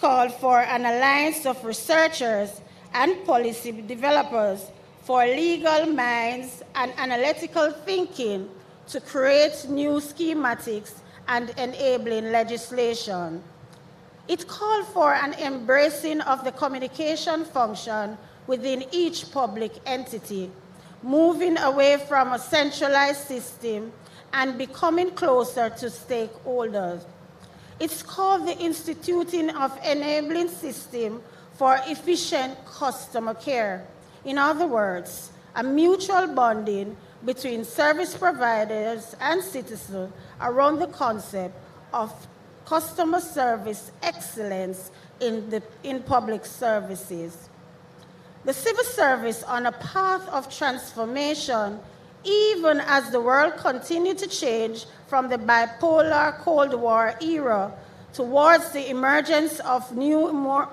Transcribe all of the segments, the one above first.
called for an alliance of researchers and policy developers for legal minds and analytical thinking to create new schematics and enabling legislation. It called for an embracing of the communication function within each public entity, moving away from a centralized system and becoming closer to stakeholders. It's called the Instituting of Enabling System for Efficient Customer Care. In other words, a mutual bonding between service providers and citizens around the concept of customer service excellence in public services. The civil service on a path of transformation, even as the world continued to change from the bipolar Cold War era towards the emergence of new, more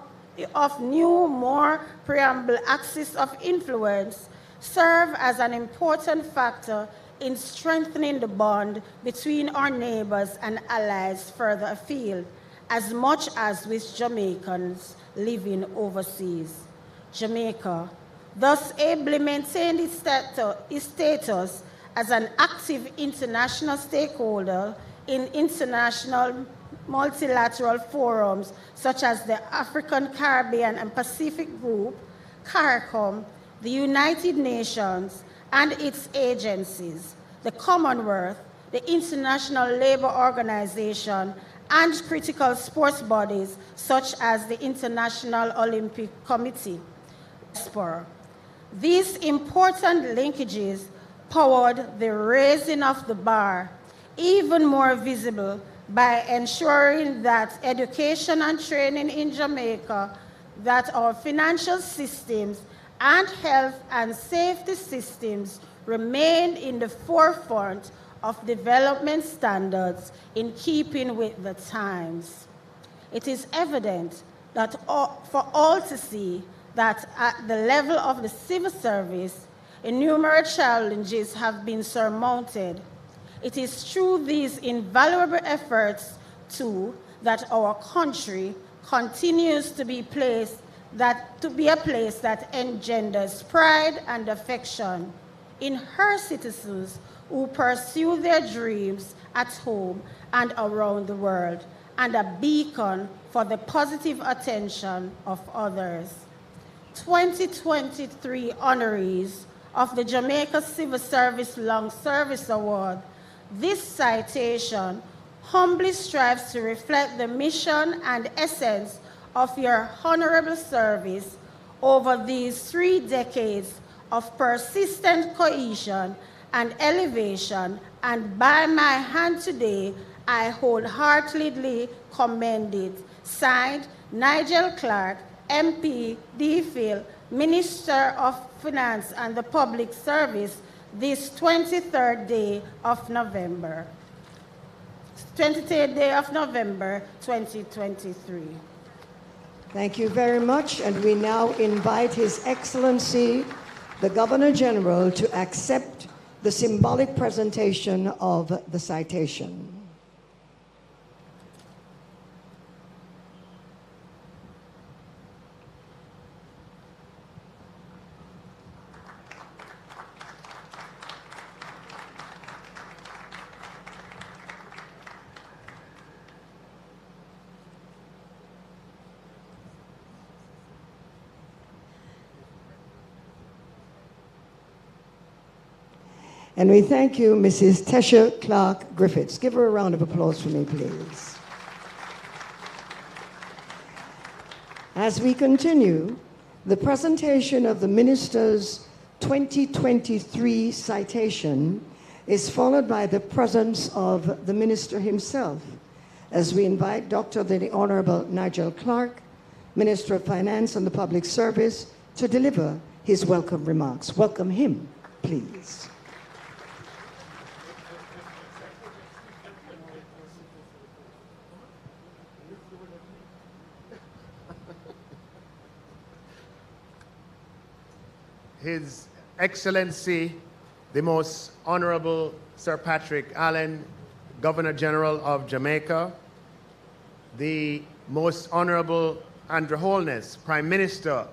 preamble axis of influence, serve as an important factor in strengthening the bond between our neighbors and allies further afield, as much as with Jamaicans living overseas. Jamaica thus ably maintained its status as an active international stakeholder in international multilateral forums such as the African, Caribbean, and Pacific Group, CARICOM, the United Nations, and its agencies, the Commonwealth, the International Labour Organization, and critical sports bodies such as the International Olympic Committee. These important linkages powered the raising of the bar, even more visible by ensuring that education and training in Jamaica, that our financial systems and health and safety systems remain in the forefront of development standards in keeping with the times. It is evident that for all to see that at the level of the civil service, innumerable challenges have been surmounted. It is through these invaluable efforts, too, that our country continues to be a place that engenders pride and affection in her citizens who pursue their dreams at home and around the world, and a beacon for the positive attention of others. 2023 honorees of the Jamaica Civil Service Long Service Award, this citation humbly strives to reflect the mission and essence of your honorable service over these 3 decades of persistent cohesion and elevation, and by my hand today, I wholeheartedly commend it. Signed, Nigel Clark, MP, DPhil, Minister of Finance and the Public Service, this 23rd day of November. 23rd day of November, 2023. Thank you very much, and we now invite His Excellency, the Governor General, to accept the symbolic presentation of the citation. And we thank you, Mrs. Tesha Clark Griffiths. Give her a round of applause for me, please. As we continue, the presentation of the Minister's 2023 citation is followed by the presence of the Minister himself, as we invite Dr. the Honorable Nigel Clark, Minister of Finance and the Public Service, to deliver his welcome remarks. Welcome him, please. His Excellency, the Most Honorable Sir Patrick Allen, Governor General of Jamaica, the Most Honorable Andrew Holness, Prime Minister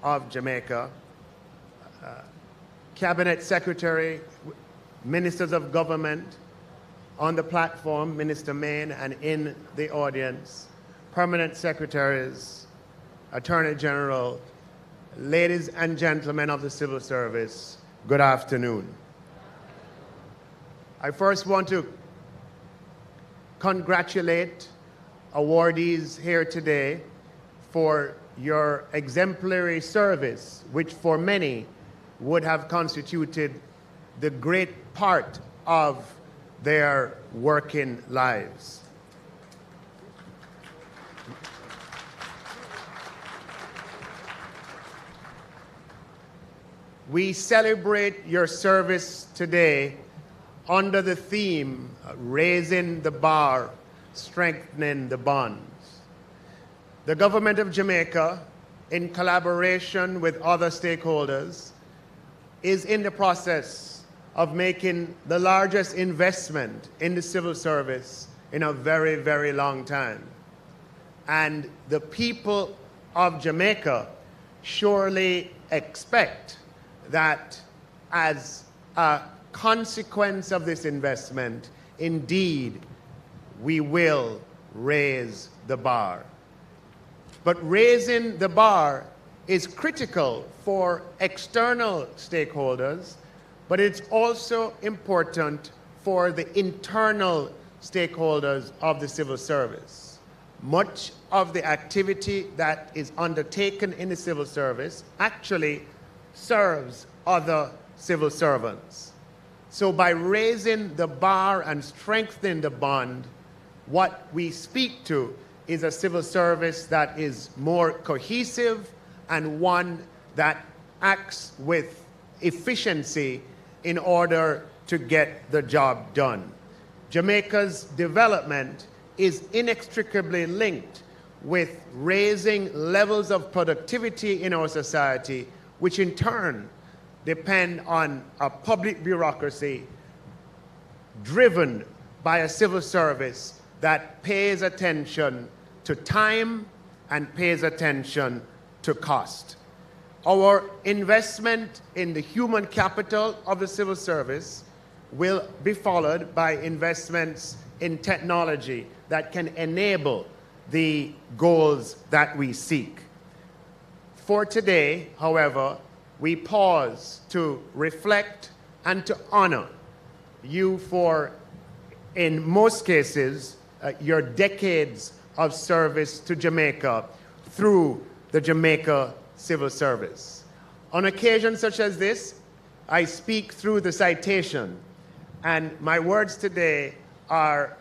of Jamaica, Cabinet Secretary, Ministers of Government, on the platform, Minister Main, and in the audience, Permanent Secretaries, Attorney General, ladies and gentlemen of the civil service, good afternoon. I first want to congratulate awardees here today for your exemplary service, which for many would have constituted the great part of their working lives. We celebrate your service today under the theme, Raising the Bar, Strengthening the Bonds. The government of Jamaica, in collaboration with other stakeholders, is in the process of making the largest investment in the civil service in a very, very long time. And the people of Jamaica surely expect that as a consequence of this investment, indeed, we will raise the bar. But raising the bar is critical for external stakeholders, but it's also important for the internal stakeholders of the civil service. Much of the activity that is undertaken in the civil service actually serves other civil servants. So by raising the bar and strengthening the bond, what we speak to is a civil service that is more cohesive and one that acts with efficiency in order to get the job done. Jamaica's development is inextricably linked with raising levels of productivity in our society, which in turn depend on a public bureaucracy driven by a civil service that pays attention to time and pays attention to cost. Our investment in the human capital of the civil service will be followed by investments in technology that can enable the goals that we seek. For today, however, we pause to reflect and to honor you for, in most cases, your decades of service to Jamaica through the Jamaica Civil Service. On occasions such as this, I speak through the citation, and my words today are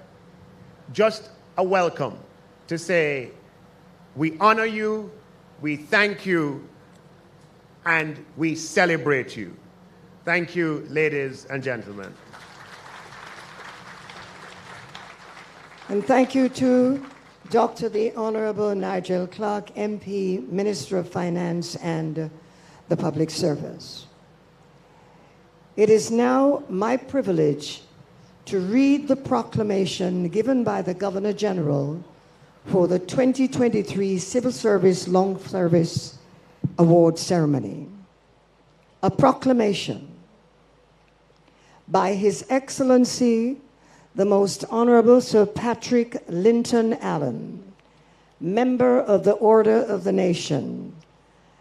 just a welcome to say, we honor you, we thank you, and we celebrate you. Thank you, ladies and gentlemen. And thank you to Dr. the Honorable Nigel Clark, MP, Minister of Finance and the Public Service. It is now my privilege to read the proclamation given by the Governor General for the 2023 Civil Service Long Service Award Ceremony. A proclamation by His Excellency the Most Honorable Sir Patrick Linton Allen, Member of the Order of the Nation,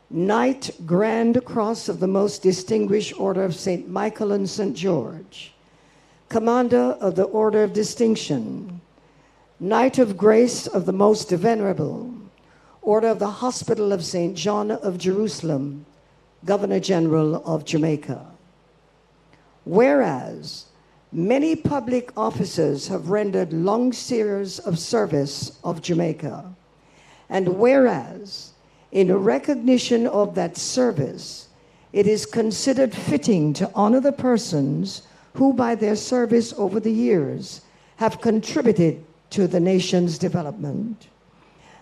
Knight Grand Cross of the Most Distinguished Order of St. Michael and St. George, Commander of the Order of Distinction, Knight of Grace of the Most Venerable, Order of the Hospital of St. John of Jerusalem, Governor General of Jamaica. Whereas many public officers have rendered long series of service of Jamaica, and whereas in recognition of that service, it is considered fitting to honor the persons who by their service over the years have contributed to the nation's development.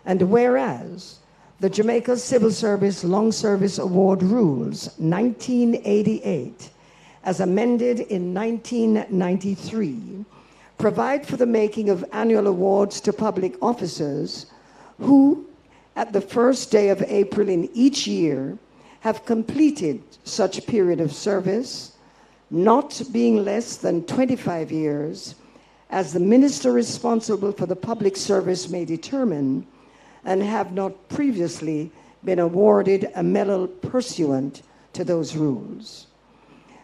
And whereas the Jamaica Civil Service Long Service Award Rules 1988, as amended in 1993, provide for the making of annual awards to public officers who, at the first day of April in each year, have completed such period of service, not being less than 25 years, as the minister responsible for the public service may determine, and have not previously been awarded a medal pursuant to those rules.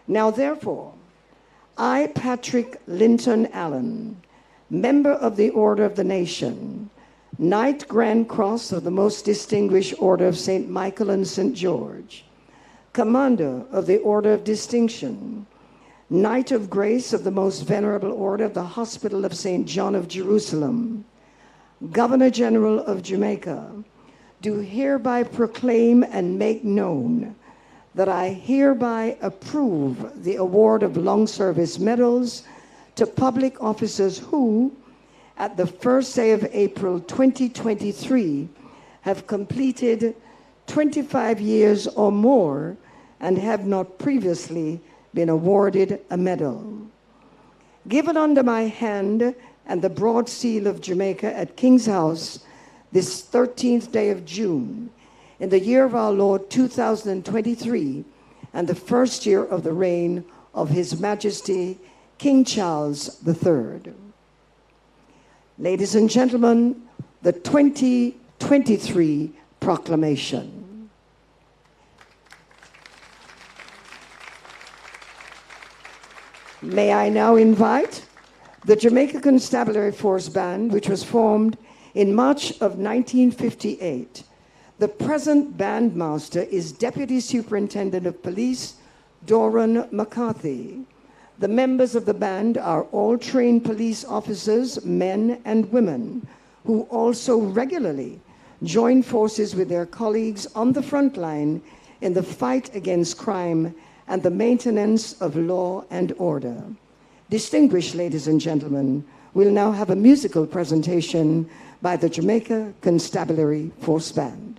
Now, therefore, I, Patrick Linton Allen, member of the Order of the Nation, Knight Grand Cross of the Most Distinguished Order of St. Michael and St. George, Commander of the Order of Distinction, Knight of Grace of the Most Venerable Order of the Hospital of St. John of Jerusalem, Governor General of Jamaica, do hereby proclaim and make known that I hereby approve the award of long service medals to public officers who, at the first day of April 2023, have completed 25 years or more and have not previously been awarded a medal. Given under my hand and the broad seal of Jamaica at King's House this 13th day of June, in the year of our Lord 2023, and the first year of the reign of His Majesty King Charles III. Ladies and gentlemen, the 2023 proclamation. May I now invite the Jamaica Constabulary Force Band, which was formed in March of 1958. The present bandmaster is Deputy Superintendent of Police Doran McCarthy. The members of the band are all trained police officers, men and women, who also regularly join forces with their colleagues on the front line in the fight against crime and the maintenance of law and order. Distinguished ladies and gentlemen, we'll now have a musical presentation by the Jamaica Constabulary Force Band.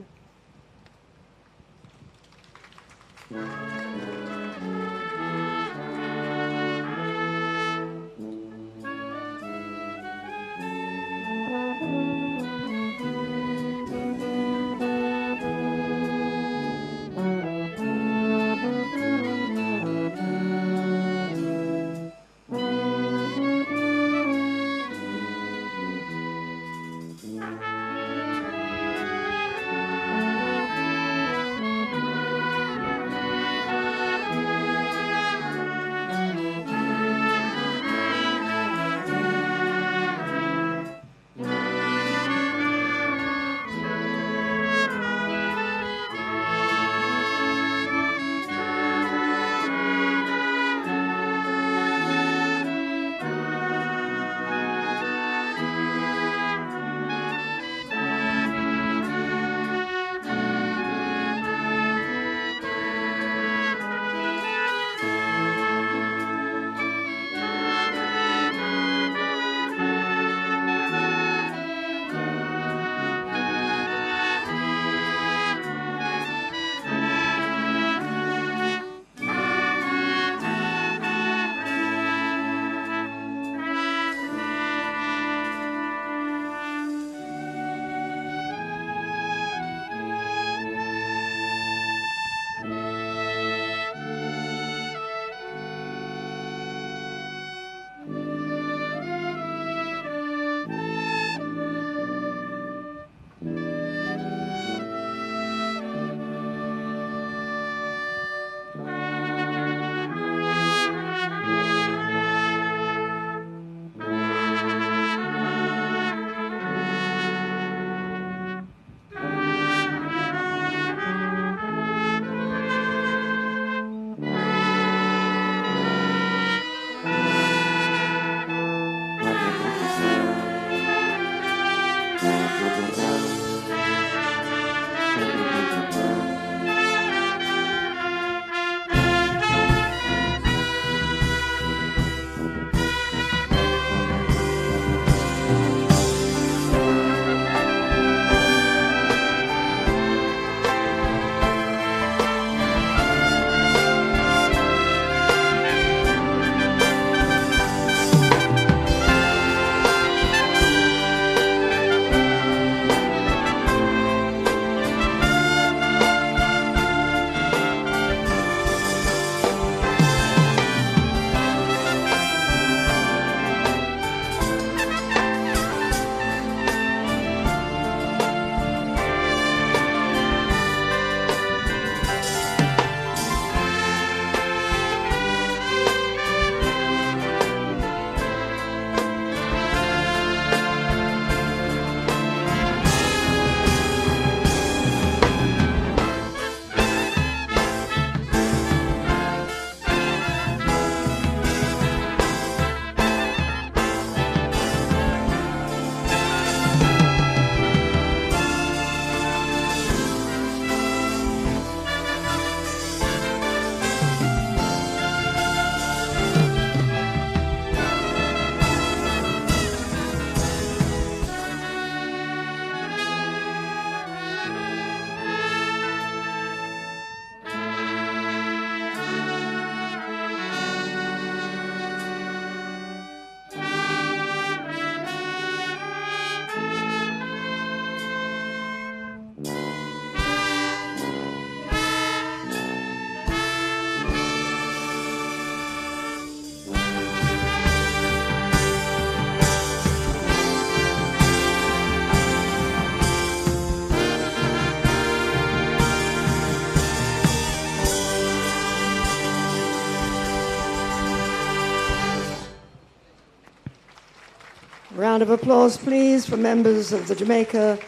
Round of applause, please, for members of the Jamaica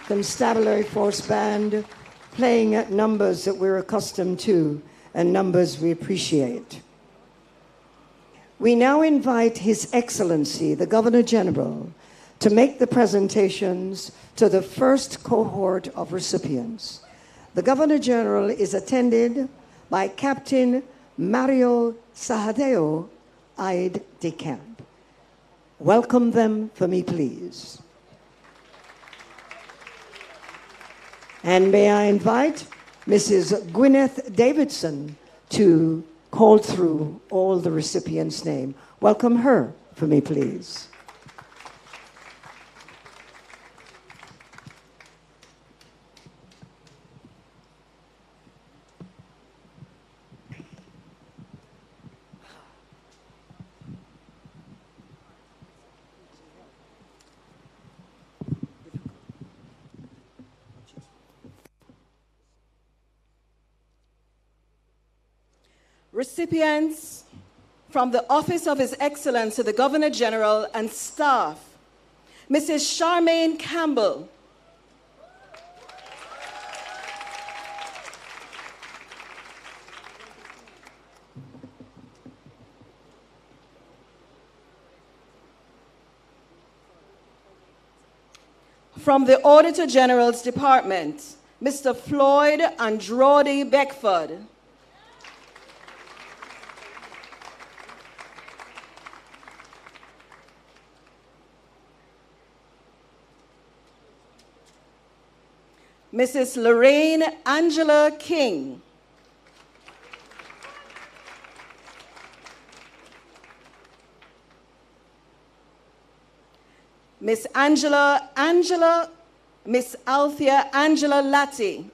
Constabulary Force Band, playing at numbers that we're accustomed to and numbers we appreciate. We now invite His Excellency, the Governor General, to make the presentations to the first cohort of recipients. The Governor General is attended by Captain Mario Sahadeo, aide de camp. Welcome them for me, please. And may I invite Mrs. Gwyneth Davidson to call through all the recipients' name. Welcome her for me, please. Recipients from the Office of His Excellency, the Governor General and staff, Mrs. Charmaine Campbell, from the Auditor General's Department, Mr. Floyd Andrade Beckford, Mrs. Lorraine Angela King, Miss Althea Angela Latti,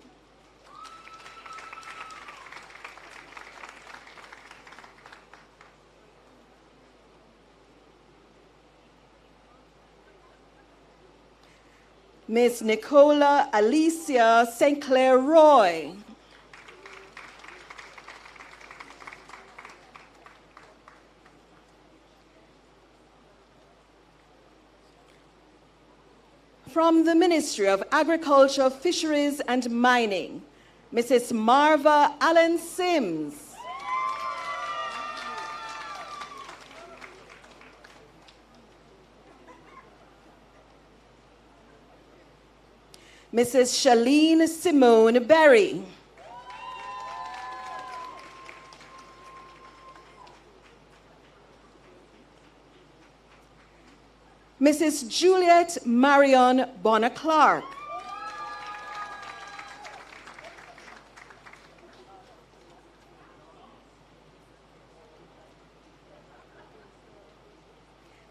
Miss Nicola Alicia St. Clair Roy, from the Ministry of Agriculture, Fisheries and Mining, Mrs. Marva Allen Sims, Mrs. Shalene Simone Berry, Mrs. Juliet Marion Bonner Clark,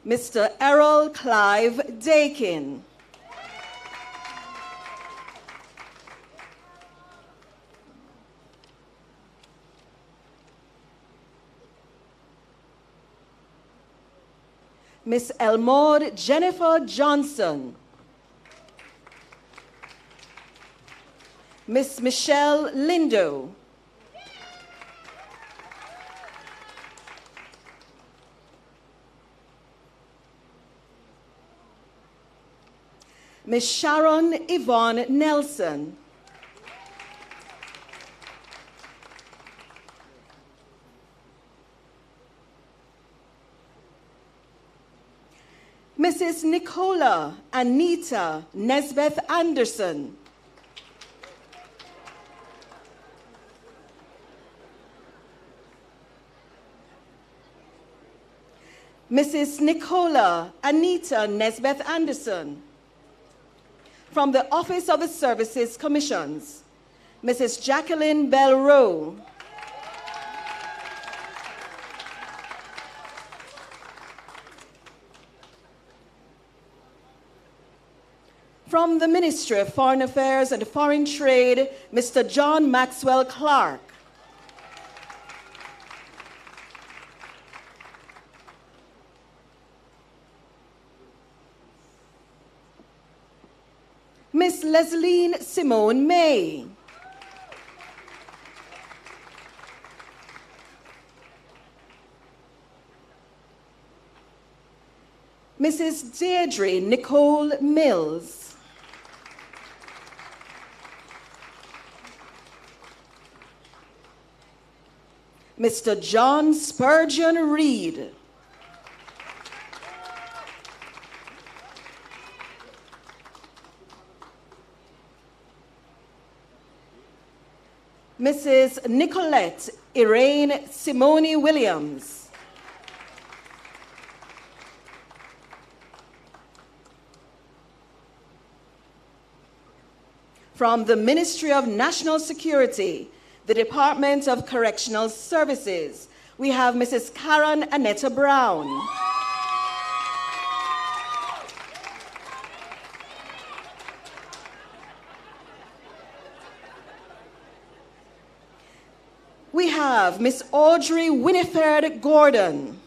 Mr. Errol Clive Dakin, Miss Elmore Jennifer Johnson, Miss Michelle Lindo, Miss Sharon Yvonne Nelson, Mrs. Nicola Anita Nesbeth Anderson, Mrs. Nicola Anita Nesbeth Anderson, from the Office of the Services Commissions, Mrs. Jacqueline Bell Rowe, from the Ministry of Foreign Affairs and Foreign Trade, Mr. John Maxwell Clark, Miss Lesline Simone May, Mrs. Deirdre Nicole Mills. Mr. John Spurgeon Reed. Mrs. Nicolette Irene Simone Williams. From the Ministry of National Security, the Department of Correctional Services, we have Mrs. Karen Annetta Brown. We have Miss Audrey Winifred Gordon.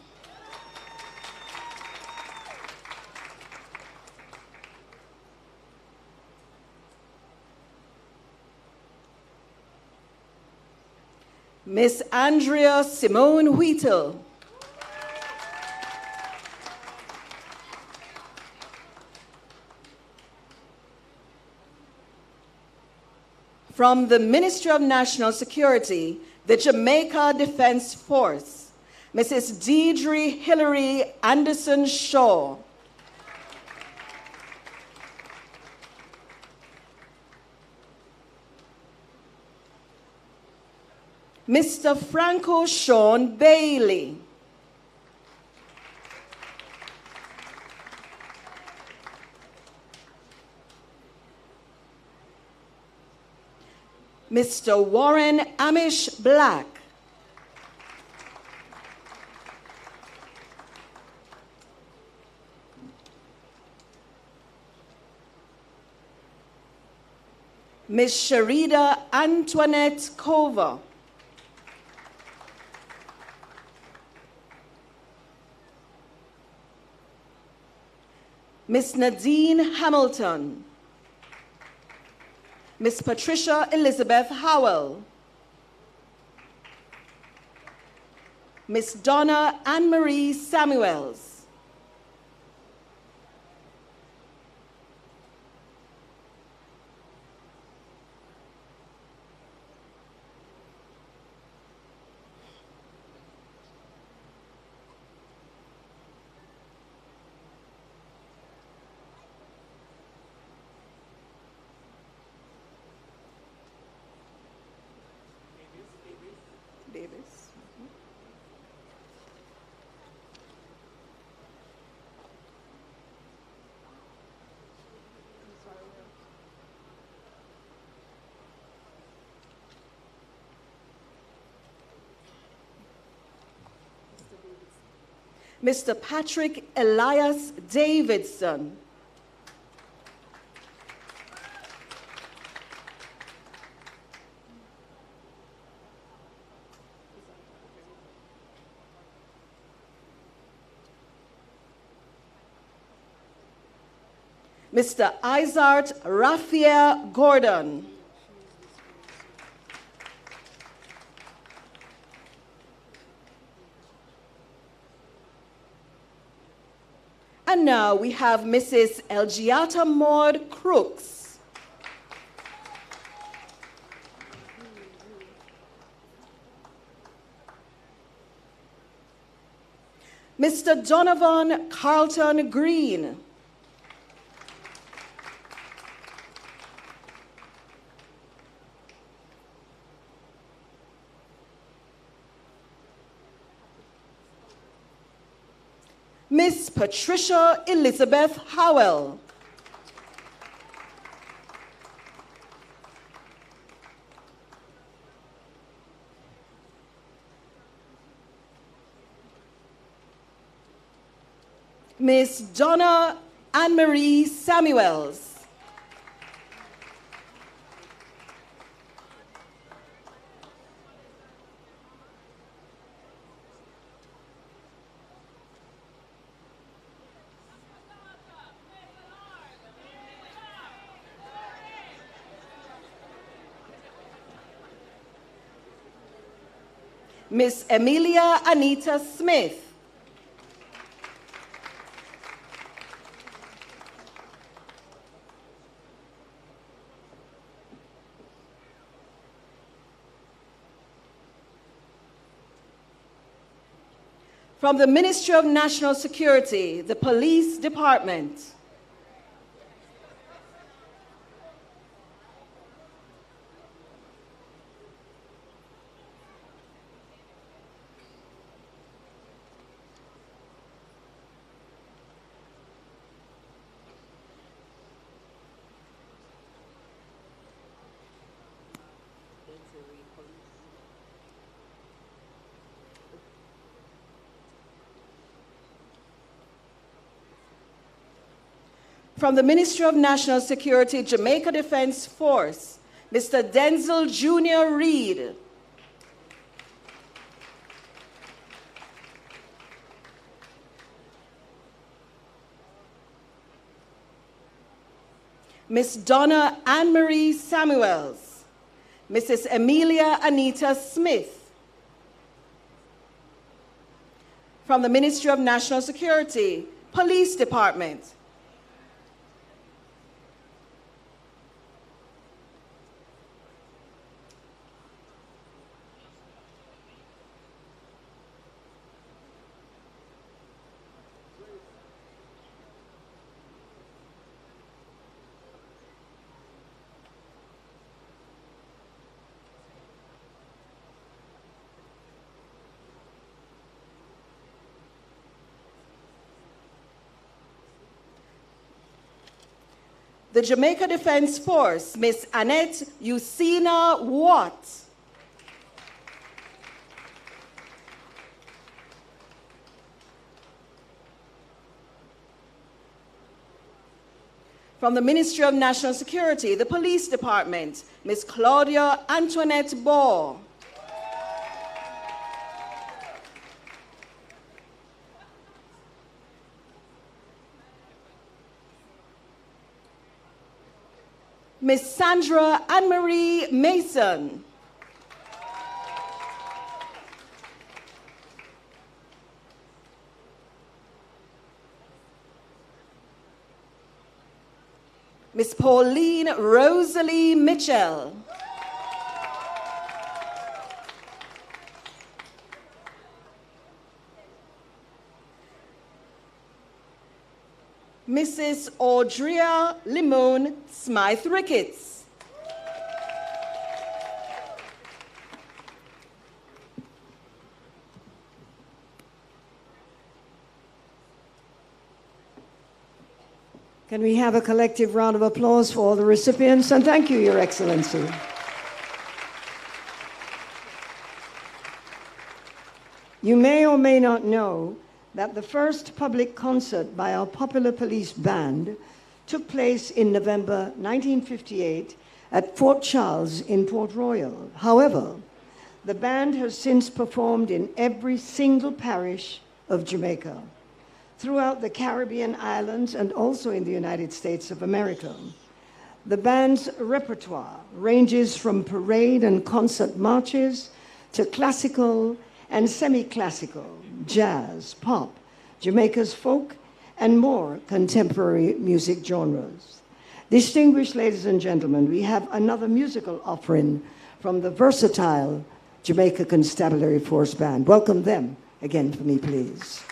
Miss Andrea Simone Wheatle. From the Ministry of National Security, the Jamaica Defense Force, Mrs. Deirdre Hillary Anderson Shaw. Mr. Franco Sean Bailey. Mr. Warren Amish Black. Miss Sharida Antoinette Cover. Miss Nadine Hamilton. Miss Patricia Elizabeth Howell. Miss Donna Anne-Marie Samuels. Davis. Mr. Patrick Elias Davidson. Mr. Isart Raphael Gordon. And now we have Mrs. Elgiata Maud Crooks. Mr. Donovan Carlton Green. Miss Patricia Elizabeth Howell. Miss Donna Anne-Marie Samuels. Miss Emilia Anita Smith. From the Ministry of National Security, the Police Department. From the Ministry of National Security, Jamaica Defense Force, Mr. Denzel Jr. Reed. Ms. Donna Anne-Marie Samuels, Mrs. Emilia Anita Smith. From the Ministry of National Security, Police Department. The Jamaica Defense Force, Ms. Annette Usina Watt. From the Ministry of National Security, the Police Department, Ms. Claudia Antoinette Ball. Ms. Sandra Anne-Marie Mason. Ms. Pauline Rosalie Mitchell. Mrs. Audrea Limon Smythe Ricketts. Can we have a collective round of applause for all the recipients? And thank you, Your Excellency. You may or may not know that the first public concert by our popular police band took place in November 1958 at Fort Charles in Port Royal. However, the band has since performed in every single parish of Jamaica, throughout the Caribbean islands and also in the United States of America. The band's repertoire ranges from parade and concert marches to classical and semi-classical, jazz, pop, Jamaica's folk, and more contemporary music genres. Distinguished ladies and gentlemen, we have another musical offering from the versatile Jamaica Constabulary Force Band. Welcome them again for me, please.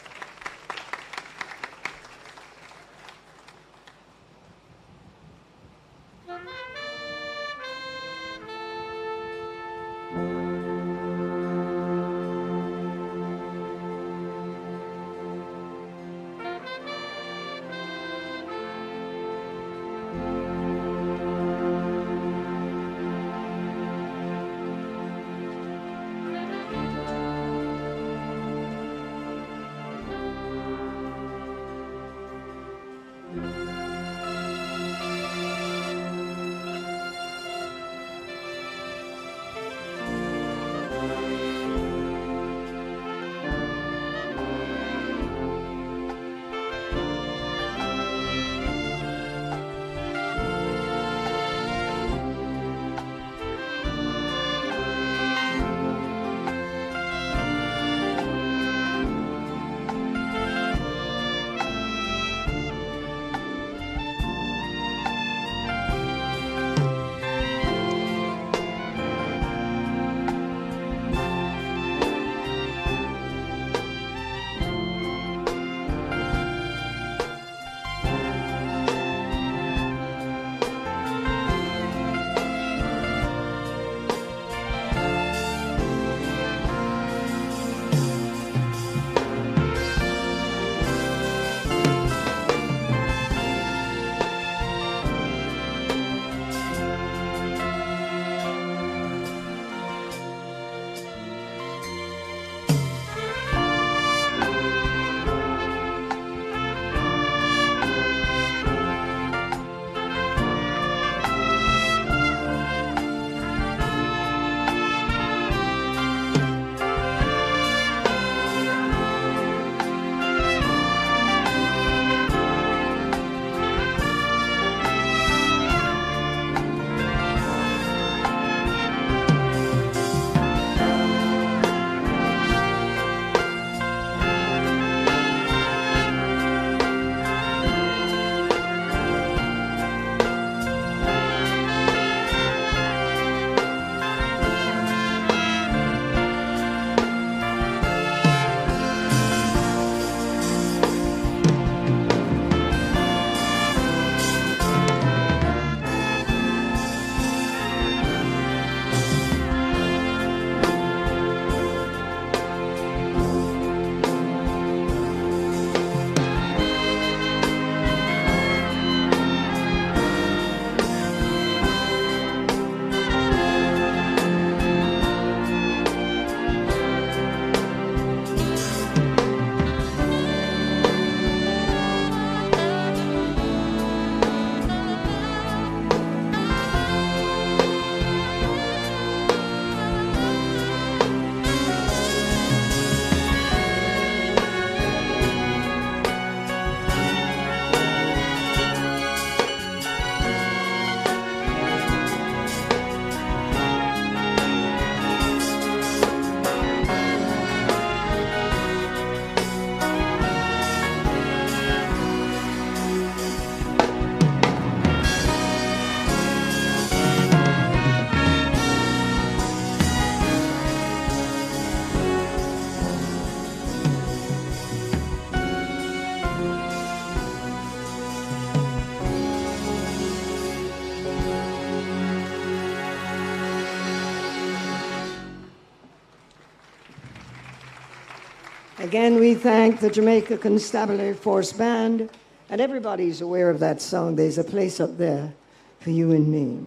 Again, we thank the Jamaica Constabulary Force Band, and everybody's aware of that song, There's a Place Up There for You and Me.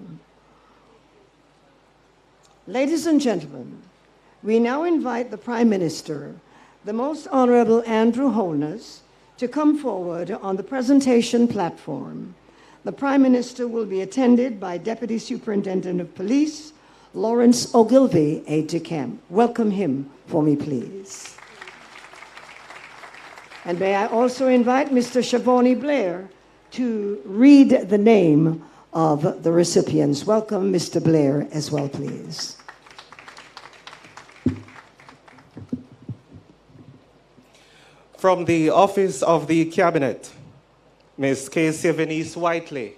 Ladies and gentlemen, we now invite the Prime Minister, the Most Honorable Andrew Holness, to come forward on the presentation platform. The Prime Minister will be attended by Deputy Superintendent of Police, Lawrence Ogilvie, aide-de-camp. Welcome him for me, please. And may I also invite Mr. Shavoni Blair to read the name of the recipients. Welcome, Mr. Blair, as well, please. From the Office of the Cabinet, Ms. Casey Venice Whiteley.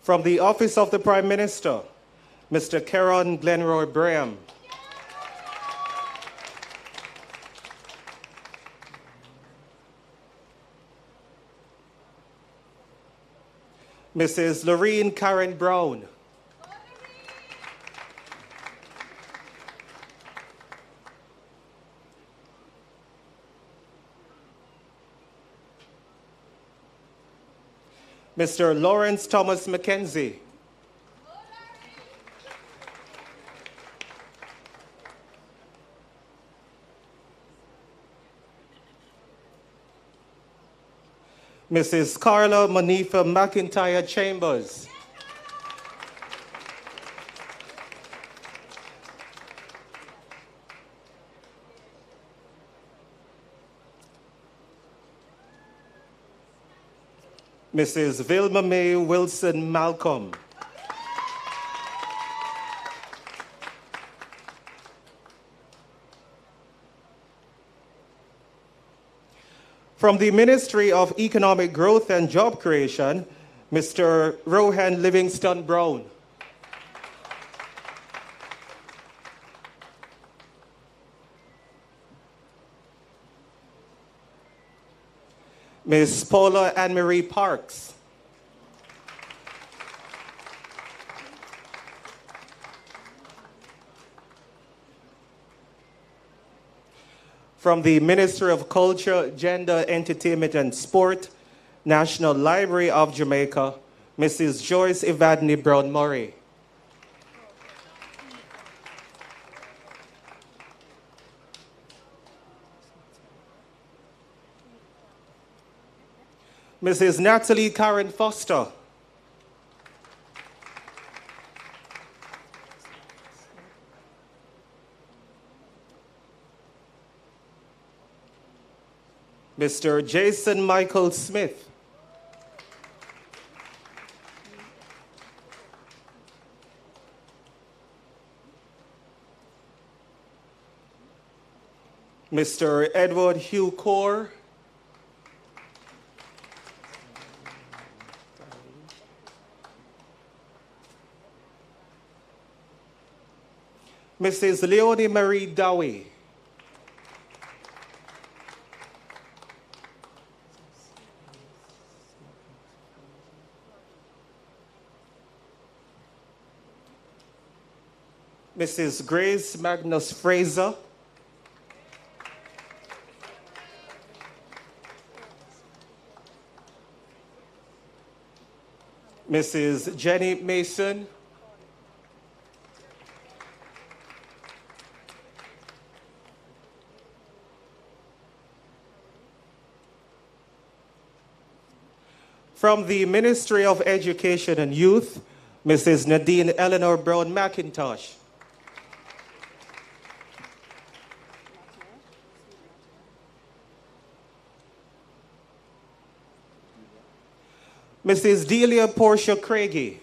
From the Office of the Prime Minister, Mr. Keron Glenroy Braham. Mrs. Loreen Karen Brown. Mr. Lawrence Thomas McKenzie. Mrs. Carla Monifa McIntyre Chambers. Mrs. Vilma Mae Wilson Malcolm. From the Ministry of Economic Growth and Job Creation, Mr. Rohan Livingston Brown. Ms. Paula Anne-Marie Parks. From the Ministry of Culture, Gender, Entertainment and Sport, National Library of Jamaica, Mrs. Joyce Evadne Brown Murray. Mrs. Natalie Karen Foster. Mr. Jason Michael Smith. Mr. Edward Hugh Core. Mrs. Leonie Marie Dowie. Mrs. Grace Magnus Fraser. Mrs. Jenny Mason. From the Ministry of Education and Youth, Mrs. Nadine Eleanor Brown McIntosh. Mrs. Delia Portia Craigie.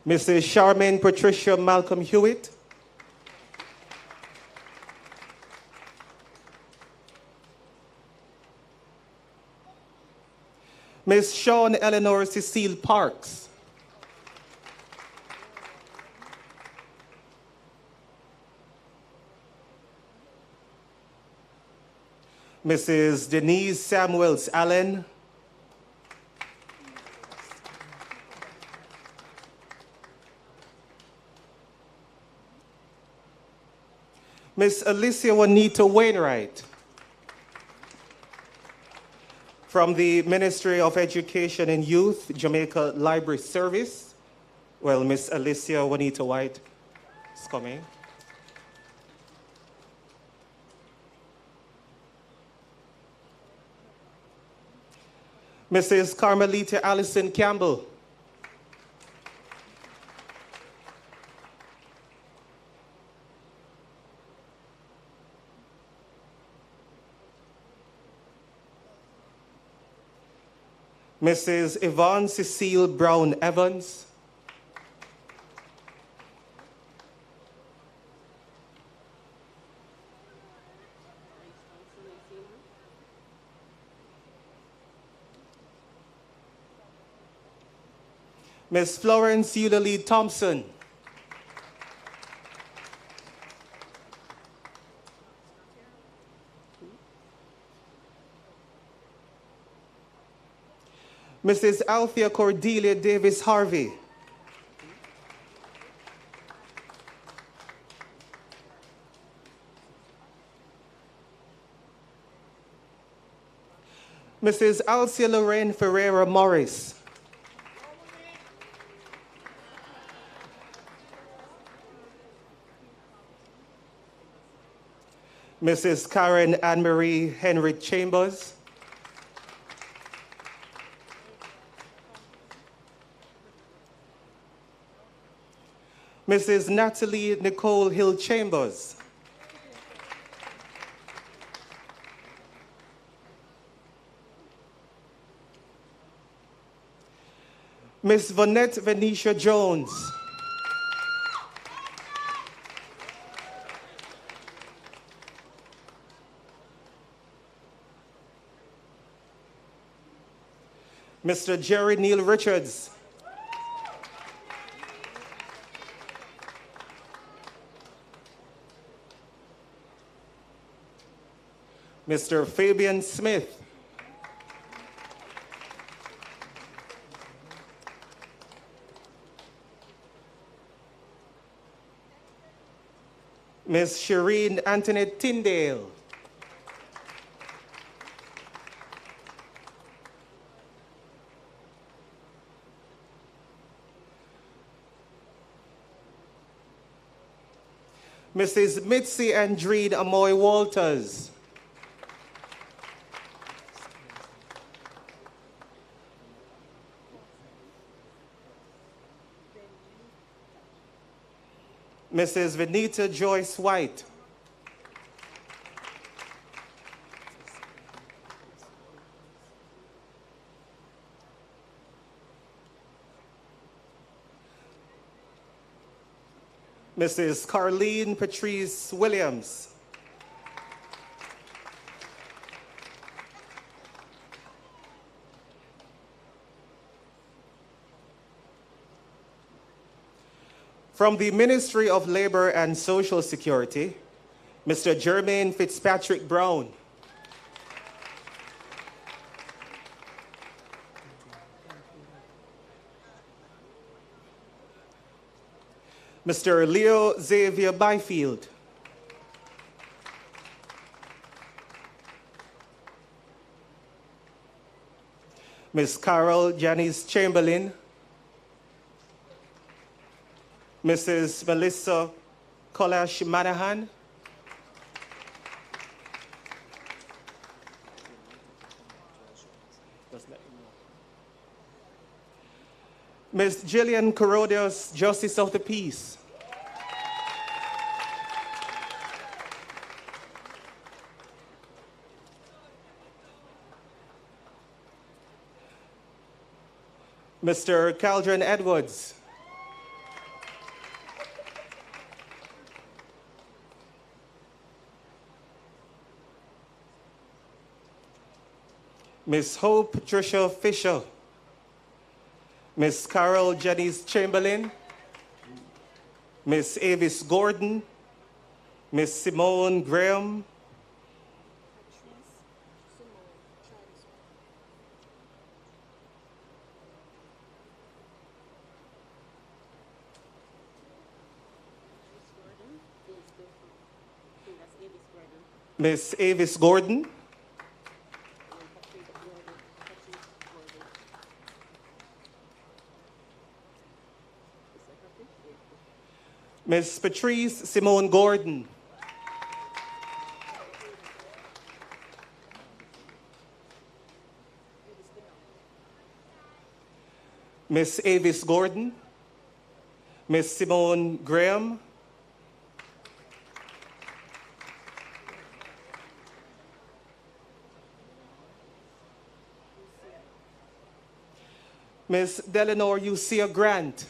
Mrs. Charmaine Patricia Malcolm Hewitt. Ms. Sean Eleanor Cecile Parks. Mrs. Denise Samuels Allen, Miss Alicia Juanita Wainwright. From the Ministry of Education and Youth, Jamaica Library Service, well, Miss Alicia Juanita White is coming. Mrs. Carmelita Allison Campbell. Mrs. Yvonne Cecile Brown Evans. Miss Florence Eulalie Thompson. Mrs. Althea Cordelia Davis Harvey. Mrs. Alcia Lorraine Ferreira Morris. Mrs. Karen Anne-Marie Henry Chambers. Mrs. Natalie Nicole Hill Chambers. Miss Vonette Venetia Jones. Mr. Jerry Neil Richards. Mr. Fabian Smith. Miss Shireen Antoinette Tyndale. Mrs. Mitzi Andreen Amoy Walters. Mrs. Venita Joyce White. Mrs. Carlene Patrice Williams. From the Ministry of Labor and Social Security, Mr. Jermaine Fitzpatrick Brown. Mr. Leo Xavier Byfield. Ms. Carol Janice Chamberlain. Mrs. Melissa Kolash Manahan. Ms. Jillian Corodius, Justice of the Peace. Mr. Caldron Edwards. Ms. Hope Trisha Fisher. Ms. Carol Janice Chamberlain. Ms. Avis Gordon. Ms. Simone Graham. Miss Avis Gordon. Miss Patrice Simone Gordon. Miss Avis Gordon. Miss Simone Graham. Miss Delanor Ucia Grant.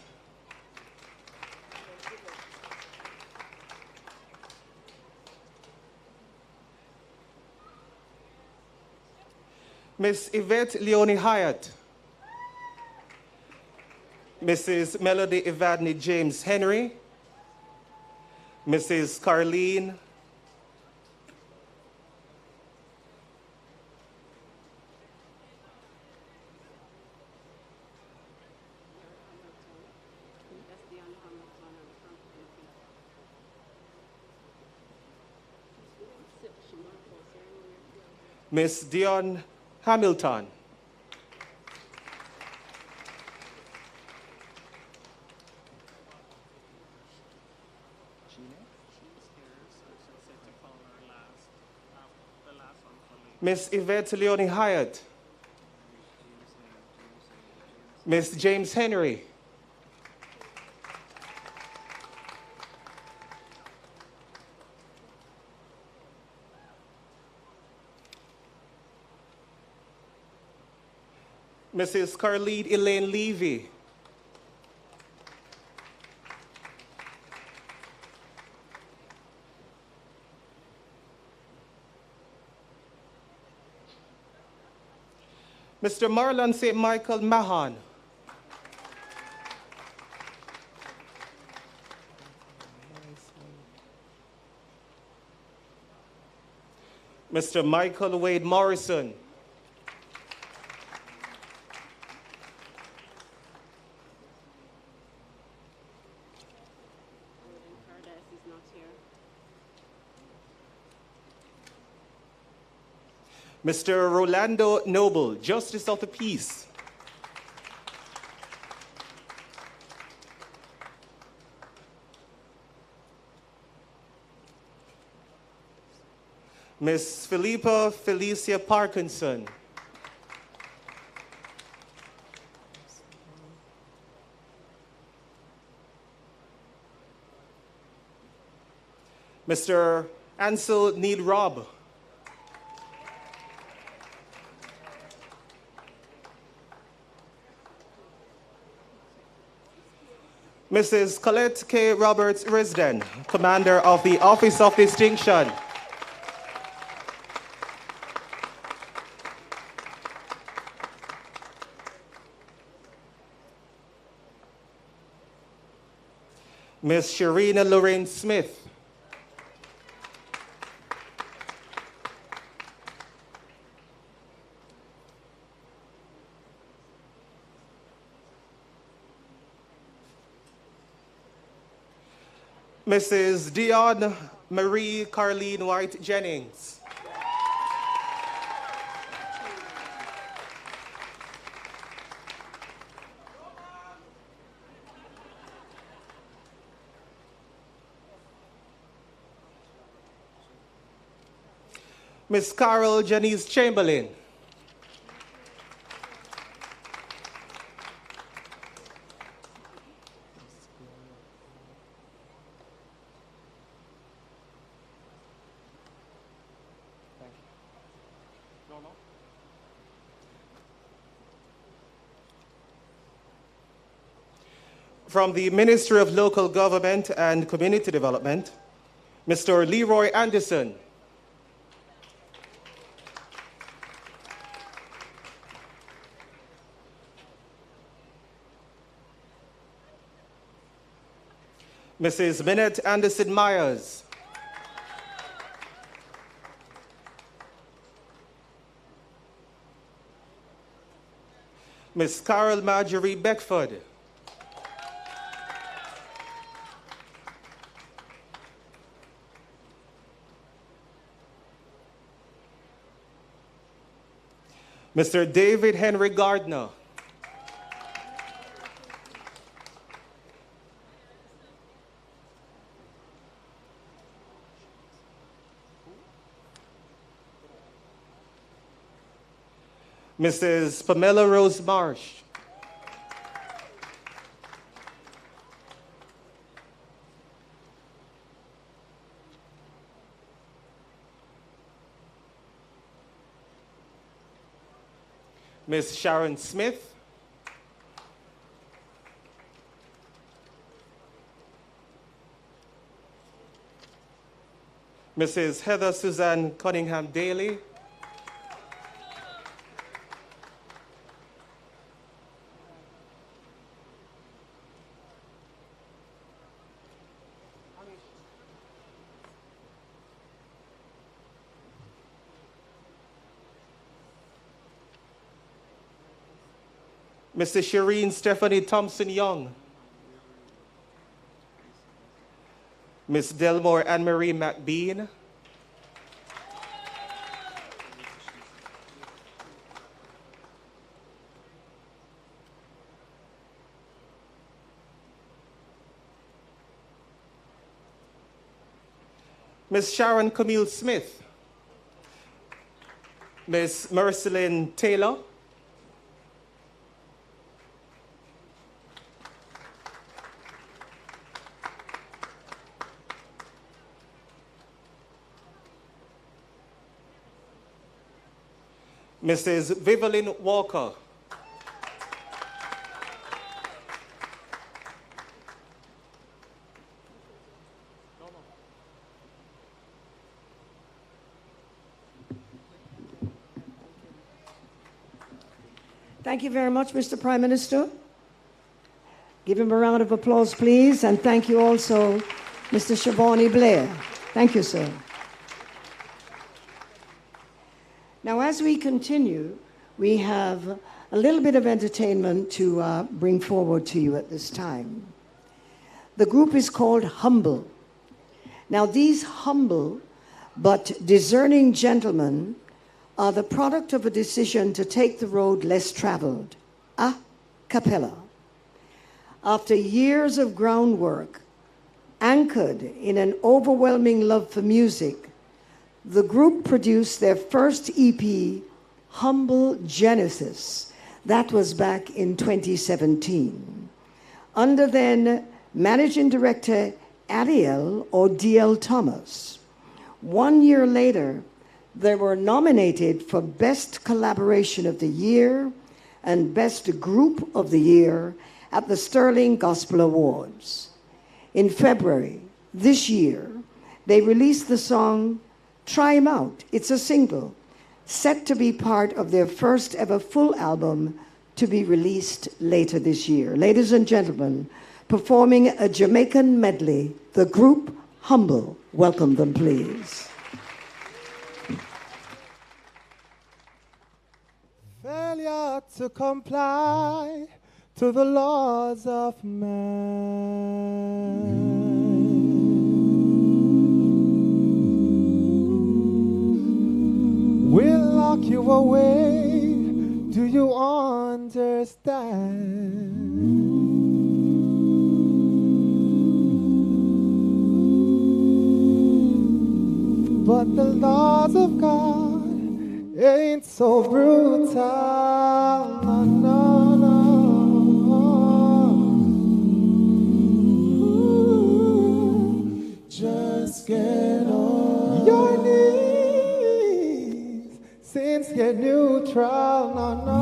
Miss Yvette Leonie Hyatt. Mrs. Melody Evadne James Henry. Mrs. Carleen. Miss Dion Hamilton. Miss Yvette Leonie Hyatt. Miss James Henry. Mrs. Carlene Elaine Levy. Mr. Marlon St. Michael Mahan. Mr. Michael Wade Morrison. Mr. Rolando Noble, Justice of the Peace. Miss Philippa Felicia Parkinson. Mr. Ansel Neil Robb. Mrs. Colette K. Roberts Risden, Commander of the Office of Distinction. Miss Sharina Lorraine Smith. Mrs. Dion Marie Carleen White Jennings. Miss Carol Janice Chamberlain. From the Ministry of Local Government and Community Development, Mr. Leroy Anderson. Mrs. Minette Anderson Myers. Miss Carol Marjorie Beckford. Mr. David Henry Gardner. Mrs. Pamela Rose Marsh. Miss Sharon Smith. Mrs. Heather Suzanne Cunningham Daly. Mrs. Shireen Stephanie Thompson Young. Miss Delmore Anne-Marie McBean. Miss Sharon Camille Smith. Miss Mercelyn Taylor. Mrs. Vivian Walker. Thank you very much, Mr. Prime Minister. Give him a round of applause, please. And thank you also, Mr. Shavani Blair. Thank you, sir. Now, as we continue, we have a little bit of entertainment to bring forward to you at this time. The group is called Humble. Now, these humble but discerning gentlemen are the product of a decision to take the road less traveled, a cappella. After years of groundwork, anchored in an overwhelming love for music, the group produced their first EP, Humble Genesis. That was back in 2017. Under then Managing Director Ariel or D.L. Thomas. 1 year later, they were nominated for Best Collaboration of the Year and Best Group of the Year at the Sterling Gospel Awards. In February this year, they released the song Try 'Em Out. It's a single, set to be part of their first ever full album to be released later this year. Ladies and gentlemen, performing a Jamaican medley, the group Humble. Welcome them, please. Failure to comply to the laws of man will lock you away. Do you understand? But the laws of God ain't so brutal. No, no, no. Just get on your knees, since you're neutral. No, no.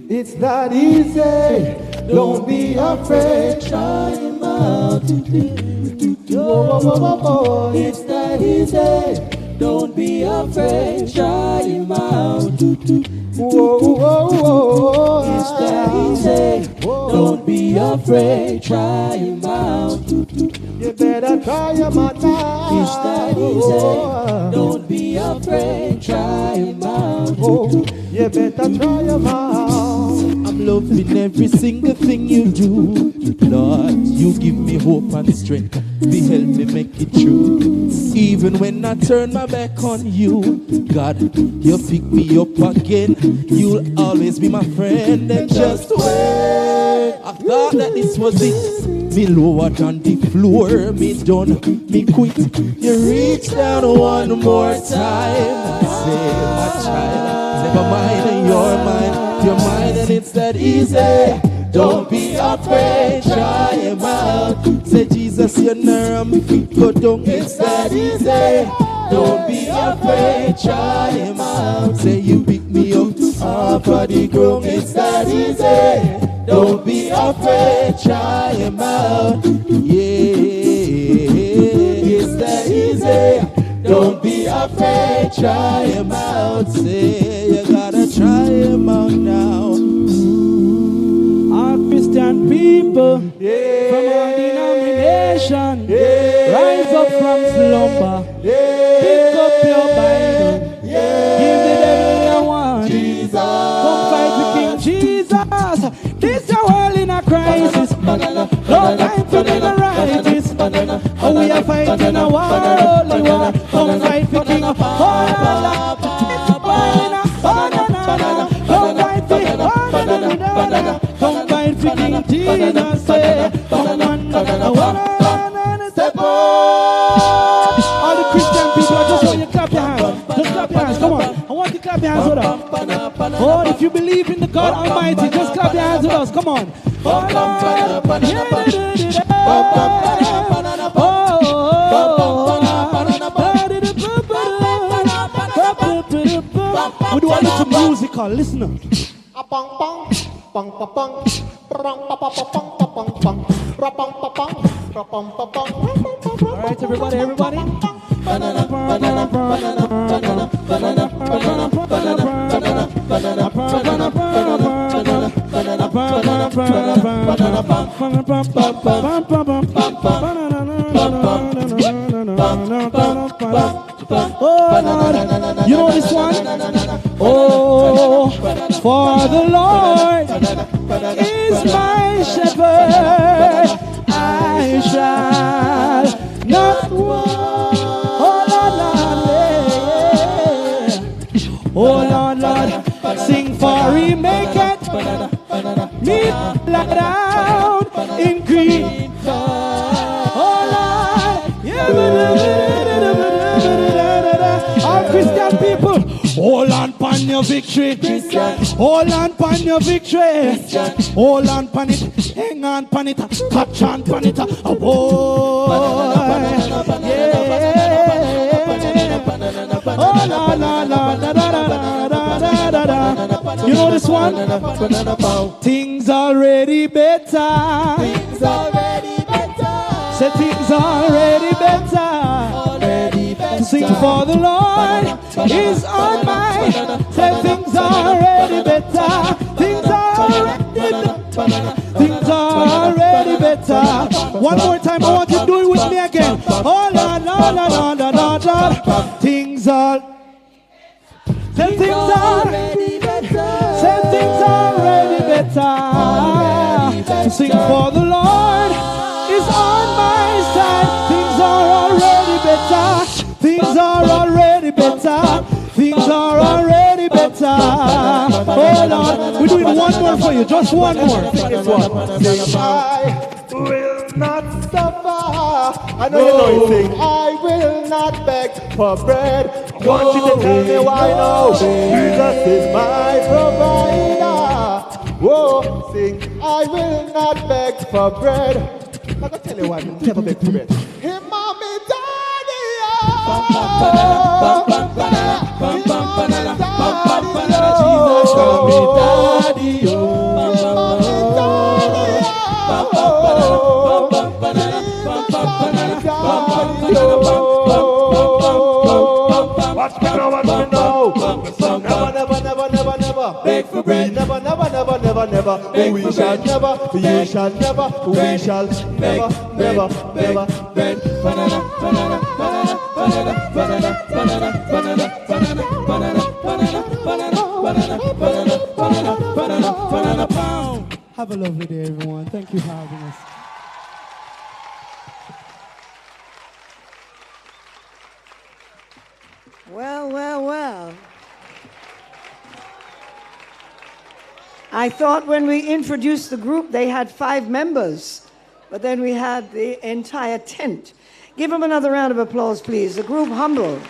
It's that easy. Don't be afraid. Try 'em out. It's that easy. Don't be afraid. Try 'em out. It's that easy. Don't be afraid. Try 'em out. You better try 'em out now. It's that easy. Don't be afraid. Try 'em out. You better try 'em out. I'm love in every single thing you do. Lord, you give me hope and strength to help me make it true. Even when I turn my back on you, God, you pick me up again. You'll always be my friend. And just wait, I thought that this was it. Me lower than the floor, me done, me quit. You reach down one more time and say, my child, never mind, you're mine. You're mine and it's that easy. Don't be afraid, try him out. Say, Jesus, you're near my feet, go down, it's that easy. Don't be afraid, try him out. Say, you pick me up off of the ground, it's that easy. Don't be afraid, try him out. Yeah, it's that easy. Don't be afraid, try him out. Say, you gotta try him out now. All Christian people from all denominations, rise up from slumber, pick up your Bible, give the devil a warning. Come fight with King Jesus. This is a world in a crisis. No time for the righteous. Oh, we are fighting a war, holy war. Come fight for King. Oh, come fight for King Jesus. Come on, step on. All the Christian people, I just want you to clap your hands. Just clap your hands. Come on. I want you to clap your hands with us. Oh, if you believe in the God Almighty, just clap your hands with us. Come on. We do a little musical. Listen up. All right, everybody. Oh, Lord. You know this one? Oh, for the Lord is my shepherd, I shall not want. Oh, Lord, sing for he maketh me lie down in green. Oh, Lord, all Christian people, hold on pan your victory. Hold on pan your victory. Hold on pan it, hang on pan it, catch on pan it. Oh boy, yeah. Oh la la la la la la la. You know this one? Things already better. Things already better. Say things already better. Sing for the Lord is on my. Say things already better. Things already better. One more time, I want you to do it with me again. Oh la la la la la la la. Things are. Say things already better. Say things already better. Sing for the Lord is on my side. Things are already better. Things are already better. Things are already better. Oh Lord, we're doing one more for you. Just one more. This one. I will not suffer. I know you know you sing. I will not beg for bread. Want you to tell me why now? Jesus is my provider. Whoa, sing. I will not beg for bread. I'm gonna tell you why. Never beg for bread. Hey, mommy, daddy, Jesus, mommy, daddy, watch me now, watch me now. Never beg for bread. Never we shall never, you shall never, we shall never beg. Banana. Well, well, well. I thought when we introduced the group, they had 5 members, but then we had the entire tent. Give them another round of applause, please. The group Humble.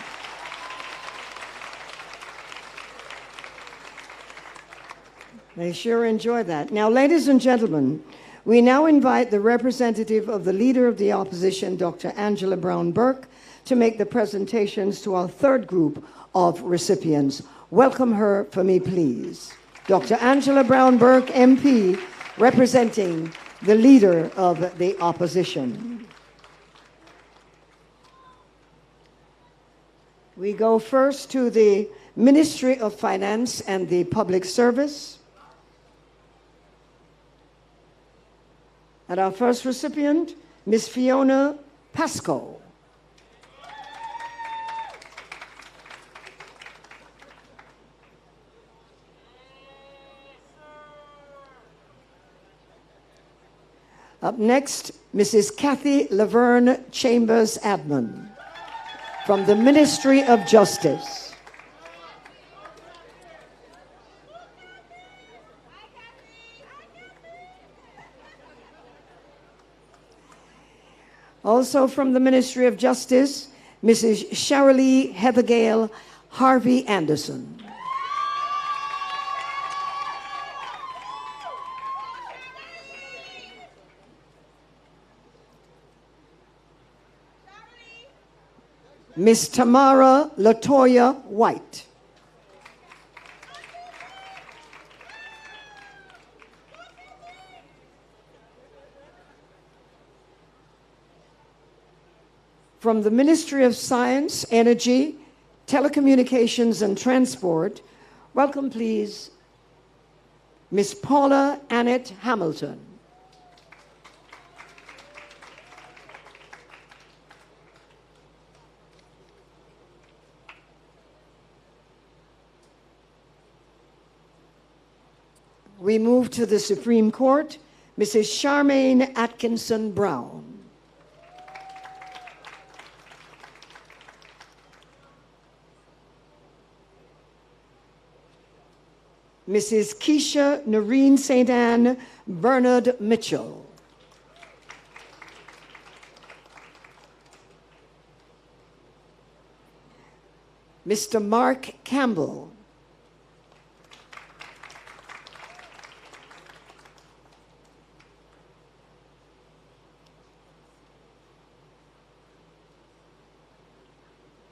They sure enjoy that. Now, ladies and gentlemen, we now invite the representative of the Leader of the Opposition, Dr. Angela Brown Burke, to make the presentations to our third group of recipients. Welcome her for me, please. Dr. Angela Brown Burke, MP, representing the Leader of the Opposition. We go first to the Ministry of Finance and the Public Service. And our first recipient, Ms. Fiona Pascoe. Up next, Mrs. Kathy Laverne Chambers Abman from the Ministry of Justice. Also from the Ministry of Justice, Mrs. Shirley Heathergale Harvey Anderson. Miss Tamara Latoya White. From the Ministry of Science, Energy, Telecommunications and Transport, welcome please, Miss Paula Annette Hamilton. We move to the Supreme Court, Mrs. Charmaine Atkinson Brown. Mrs. Keisha Noreen St. Anne Bernard Mitchell. Mr. Mark Campbell.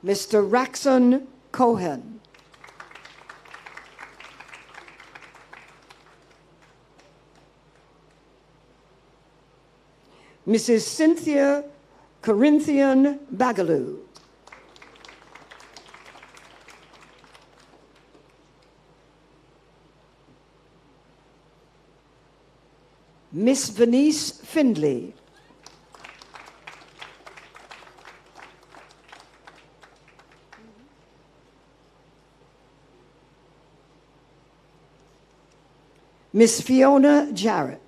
Mr. Raxon Cohen. Mrs. Cynthia Corinthian Bagaloo. Miss Venice Findley. Miss Fiona Jarrett.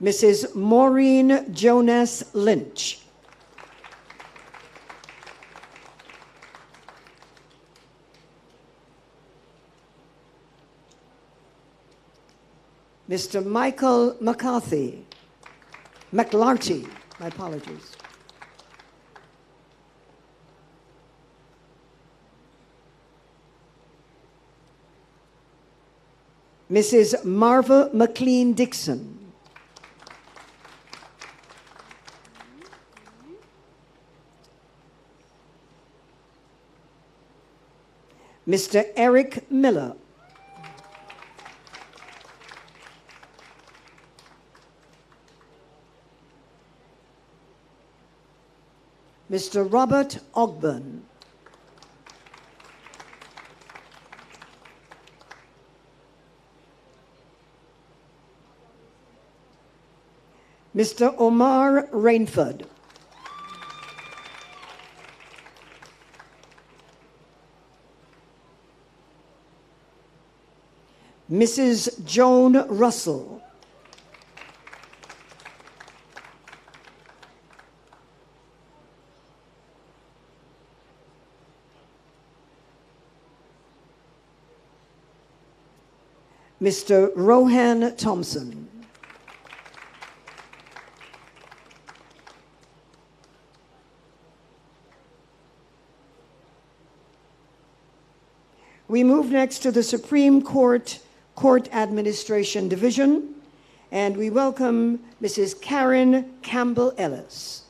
Mrs. Maureen Jonas Lynch. Mr. Michael McCarthy. McLarty, my apologies. Mrs. Marva McLean Dixon. Mr. Eric Miller. Mr. Robert Ogburn. Mr. Omar Rainford. Mrs. Joan Russell. Mr. Rohan Thompson. We move next to the Supreme Court Court Administration Division, and we welcome Mrs. Karen Campbell Ellis.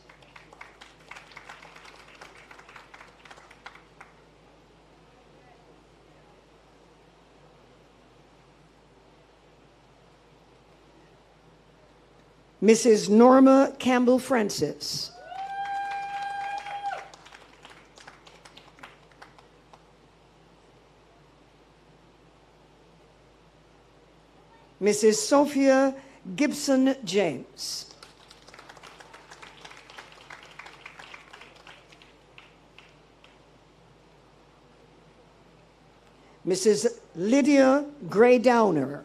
Mrs. Norma Campbell Francis. Mrs. Sophia Gibson James. Mrs. Lydia Gray Downer.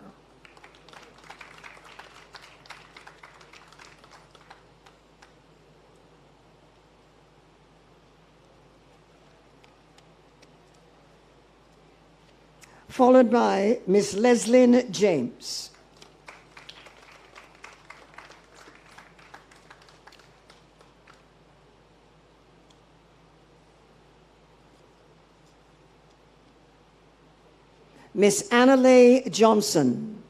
Followed by Miss Leslyn James. Miss Annalay Johnson.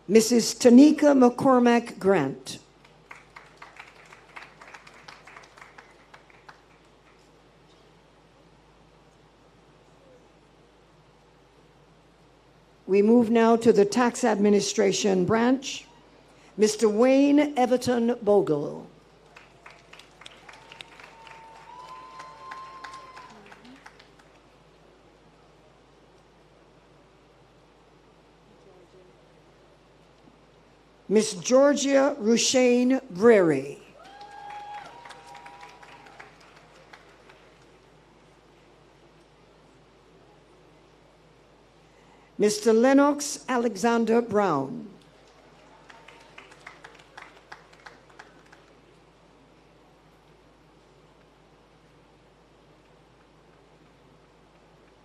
Mrs. Tanika McCormack Grant. We move now to the Tax Administration Branch. Mr. Wayne Everton Bogle. Miss Georgia Rushane Breary. Mr. Lennox Alexander Brown.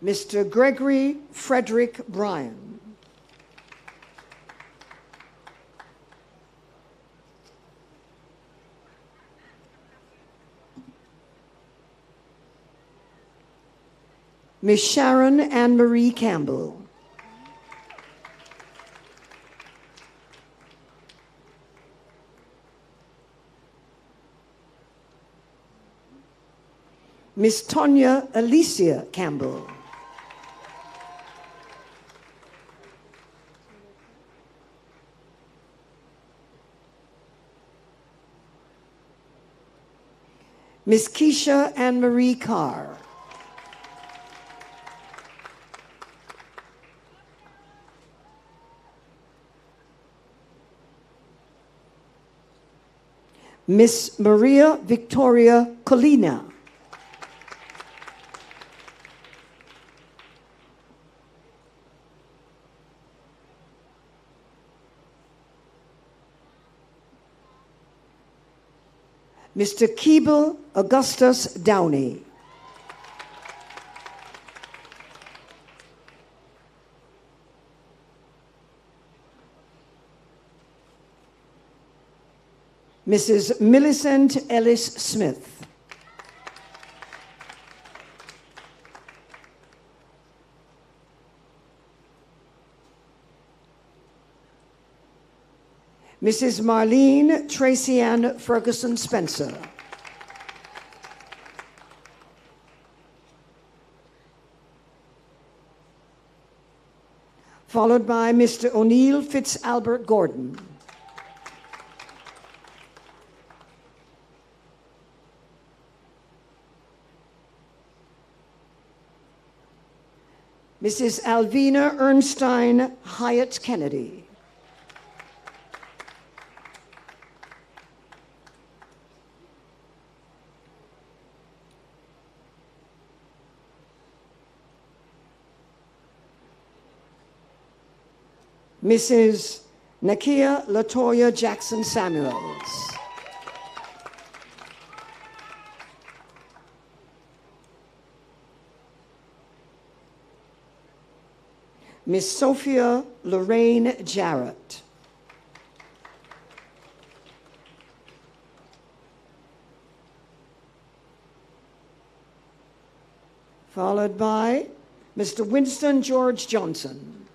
Mr. Gregory Frederick Bryan. Miss Sharon Anne-Marie Campbell. Miss Tonya Alicia Campbell. Miss Keisha Anne-Marie Carr. Miss Maria Victoria Colina. Mr. Keeble Augustus Downey. Mrs. Millicent Ellis Smith. Mrs. Marlene Tracy Ann Ferguson Spencer. Followed by Mr. O'Neill Fitzalbert Gordon. Mrs. Alvina Ernstine Hyatt Kennedy. Mrs. Nakia Latoya Jackson Samuels. Miss Sophia Lorraine Jarrett. Followed by Mr. Winston George Johnson.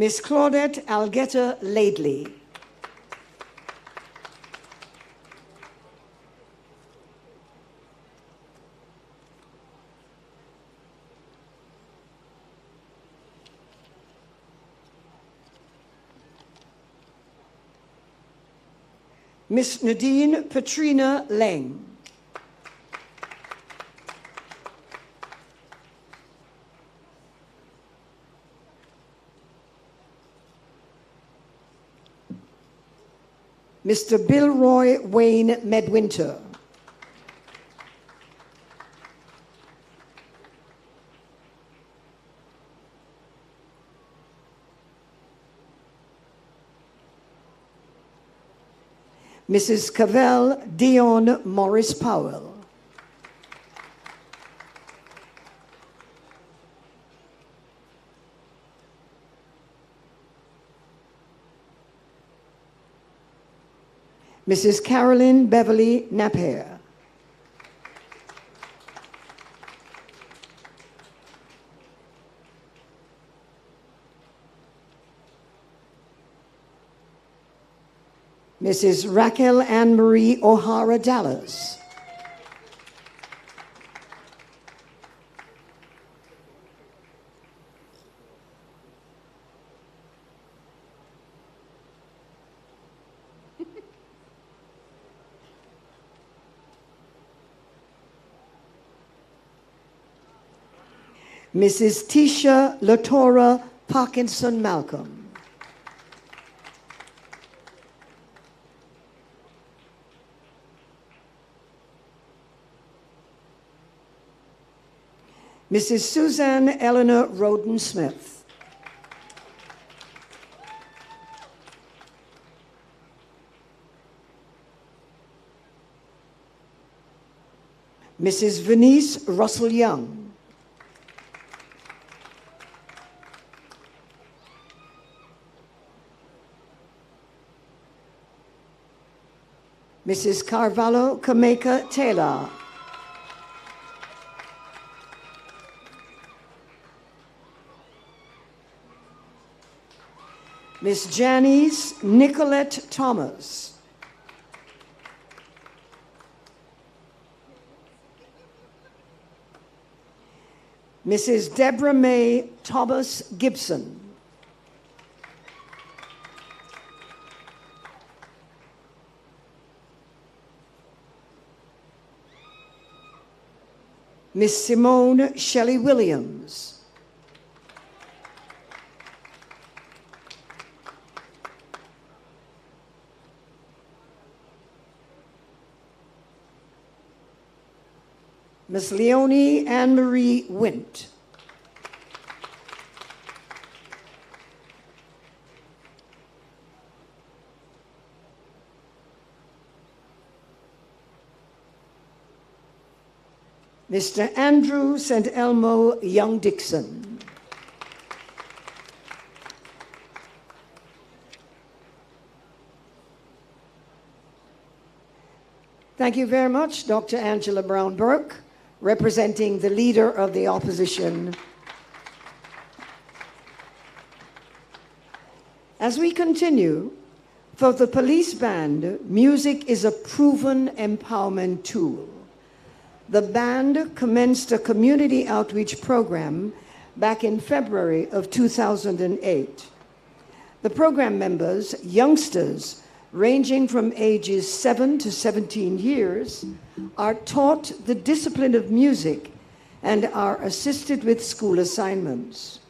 Miss Claudette Algetta Laidley. Miss Nadine Patrina Lang. Mr. Billroy Wayne Medwinter. Mrs. Cavell Dion Morris Powell. Mrs. Carolyn Beverly Napier. Mrs. Raquel Anne-Marie O'Hara Dallas. Mrs. Tisha Latora Parkinson Malcolm. Mrs. Suzanne Eleanor Roden Smith. Mrs. Venice Russell Young. Mrs. Carvalho Kameka Taylor. Miss Janice Nicolette Thomas. Mrs. Deborah May Thomas Gibson. Miss Simone Shelley Williams. Miss Leonie Anne-Marie Wint. Mr. Andrew St. Elmo Young-Dixon. Thank you very much, Dr. Angela Brown Burke, representing the leader of the opposition. As we continue, for the police band, music is a proven empowerment tool. The band commenced a community outreach program back in February of 2008. The program members, youngsters ranging from ages 7 to 17 years, are taught the discipline of music and are assisted with school assignments.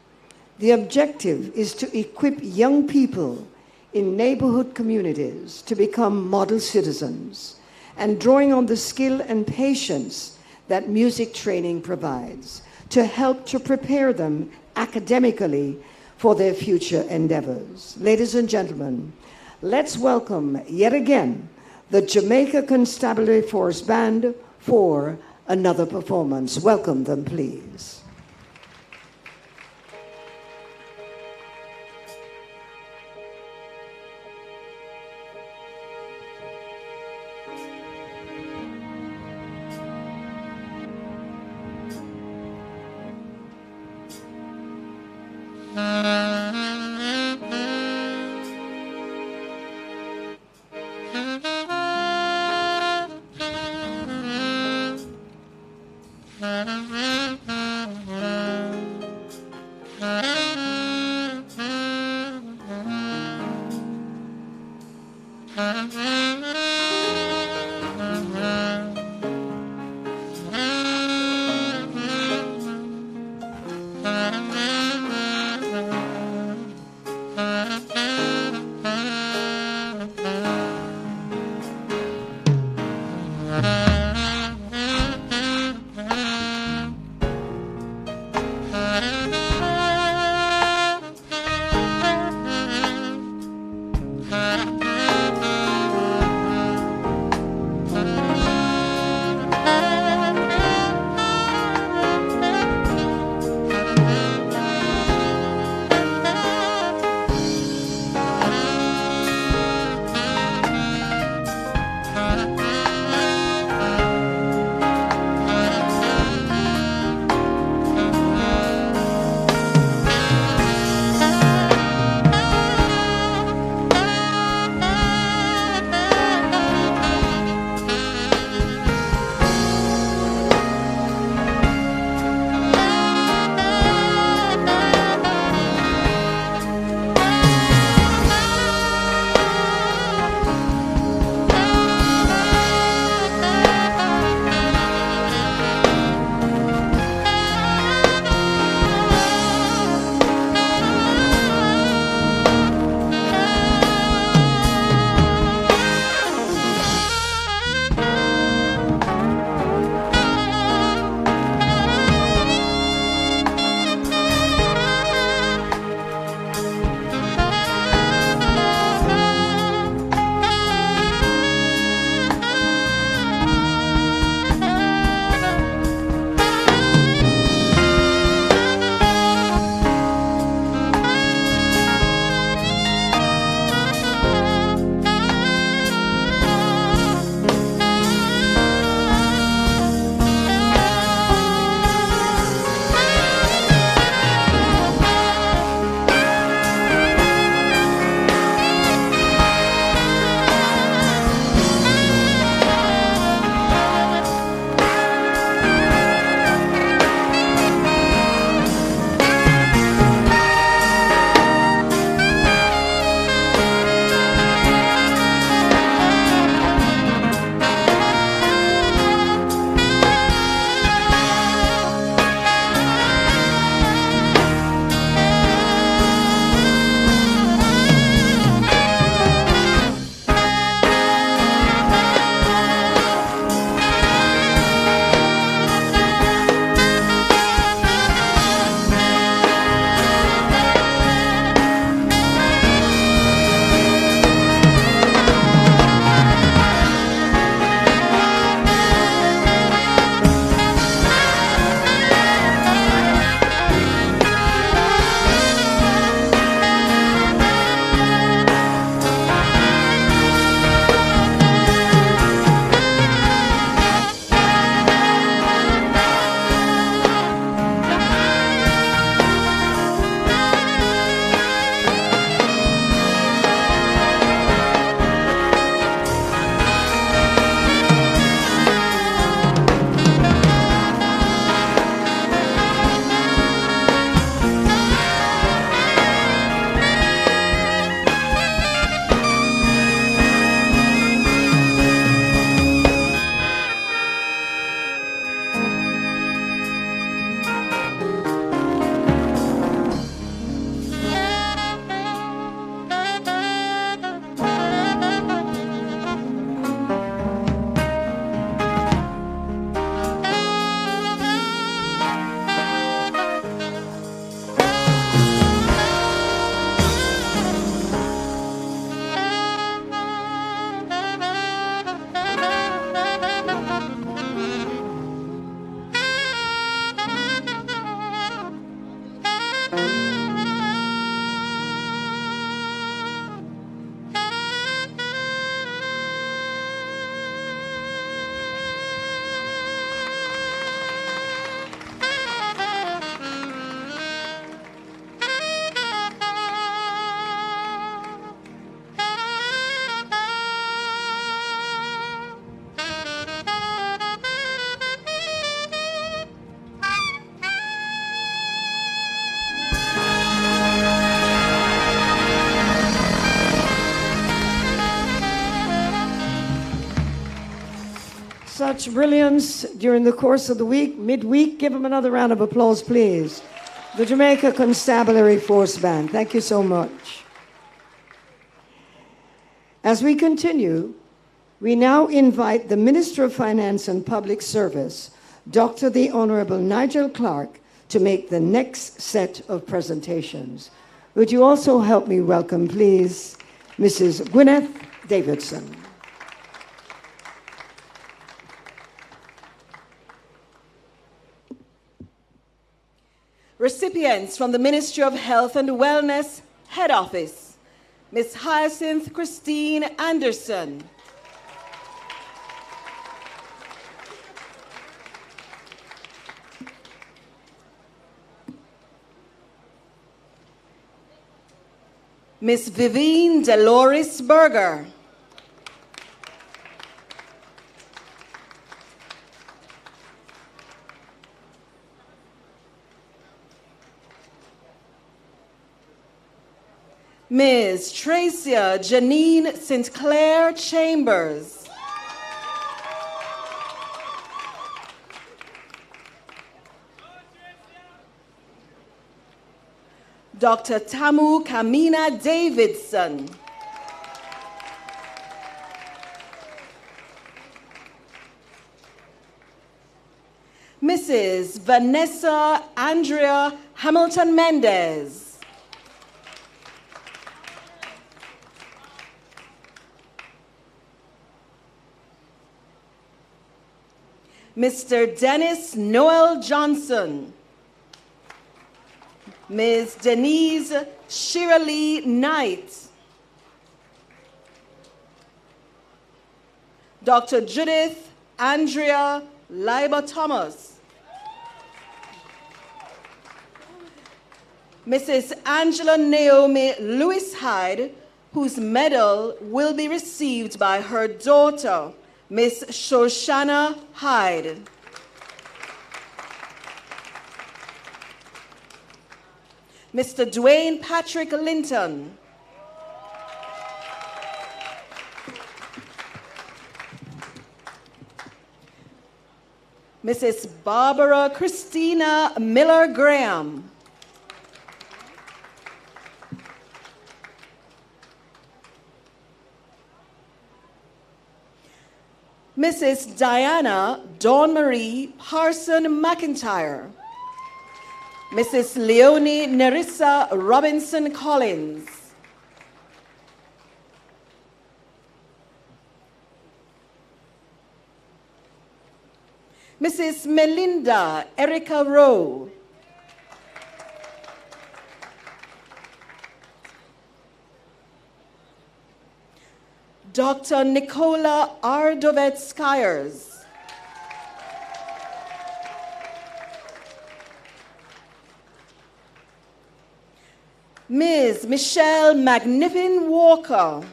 The objective is to equip young people in neighborhood communities to become model citizens and drawing on the skill and patience that music training provides to help to prepare them academically for their future endeavors. Ladies and gentlemen, let's welcome yet again the Jamaica Constabulary Force Band for another performance. Welcome them, please. much brilliance during the course of the week, midweek. Give them another round of applause, please. The Jamaica Constabulary Force Band. Thank you so much. As we continue, we now invite the Minister of Finance and Public Service, Dr. the Honorable Nigel Clark, to make the next set of presentations. Would you also help me welcome, please, Mrs. Gwyneth Davidson. Recipients from the Ministry of Health and Wellness, Head Office, Ms. Hyacinth Christine Anderson. Ms. Vivienne Dolores Berger. Ms. Tracia Janine St. Clair Chambers. Dr. Tamu Kamina Davidson. Mrs. Vanessa Andrea Hamilton Mendez. Mr. Dennis Noel Johnson. Ms. Denise Shirley Knight. Dr. Judith Andrea Leiber Thomas. Mrs. Angela Naomi Lewis Hyde, whose medal will be received by her daughter, Miss Shoshana Hyde. Mr. Dwayne Patrick Linton. Mrs. Barbara Christina Miller Graham. Mrs. Diana Dawn Marie Parson McIntyre. Mrs. Leonie Nerissa Robinson Collins. Mrs. Melinda Erica Rowe. Dr. Nicola Ardovet Skyers. Ms. Michelle Magniffin Walker.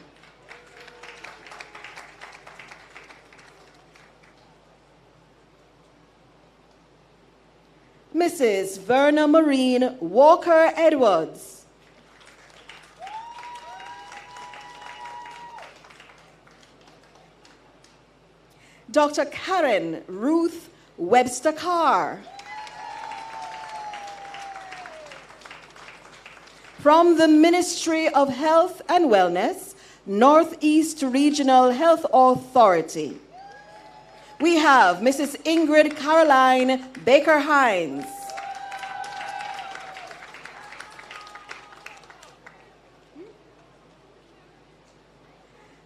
Mrs. Verna Maureen Walker Edwards. Dr. Karen Ruth Webster Carr. From the Ministry of Health and Wellness, Northeast Regional Health Authority, we have Mrs. Ingrid Caroline Baker-Hines.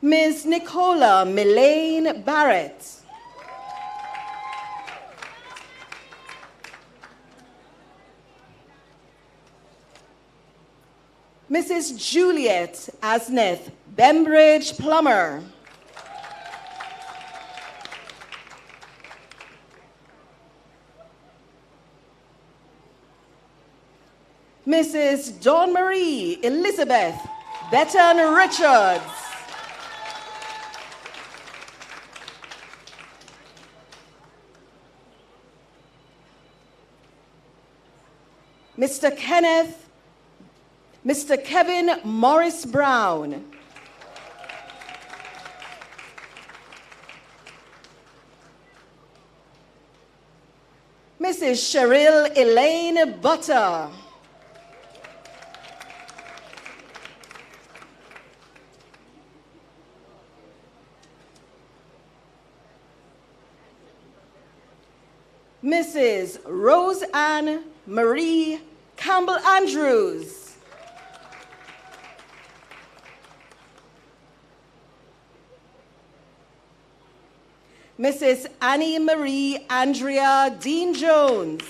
Ms. Nicola Millane Barrett. Mrs. Juliet Asneth Bembridge Plummer. Mrs. Dawn Marie Elizabeth Betton Richards. Mr. Kevin Morris Brown. Mrs. Cheryl Elaine Butter. Mrs. Rose Ann Marie Campbell Andrews. Mrs. Annie Marie Andrea Dean Jones.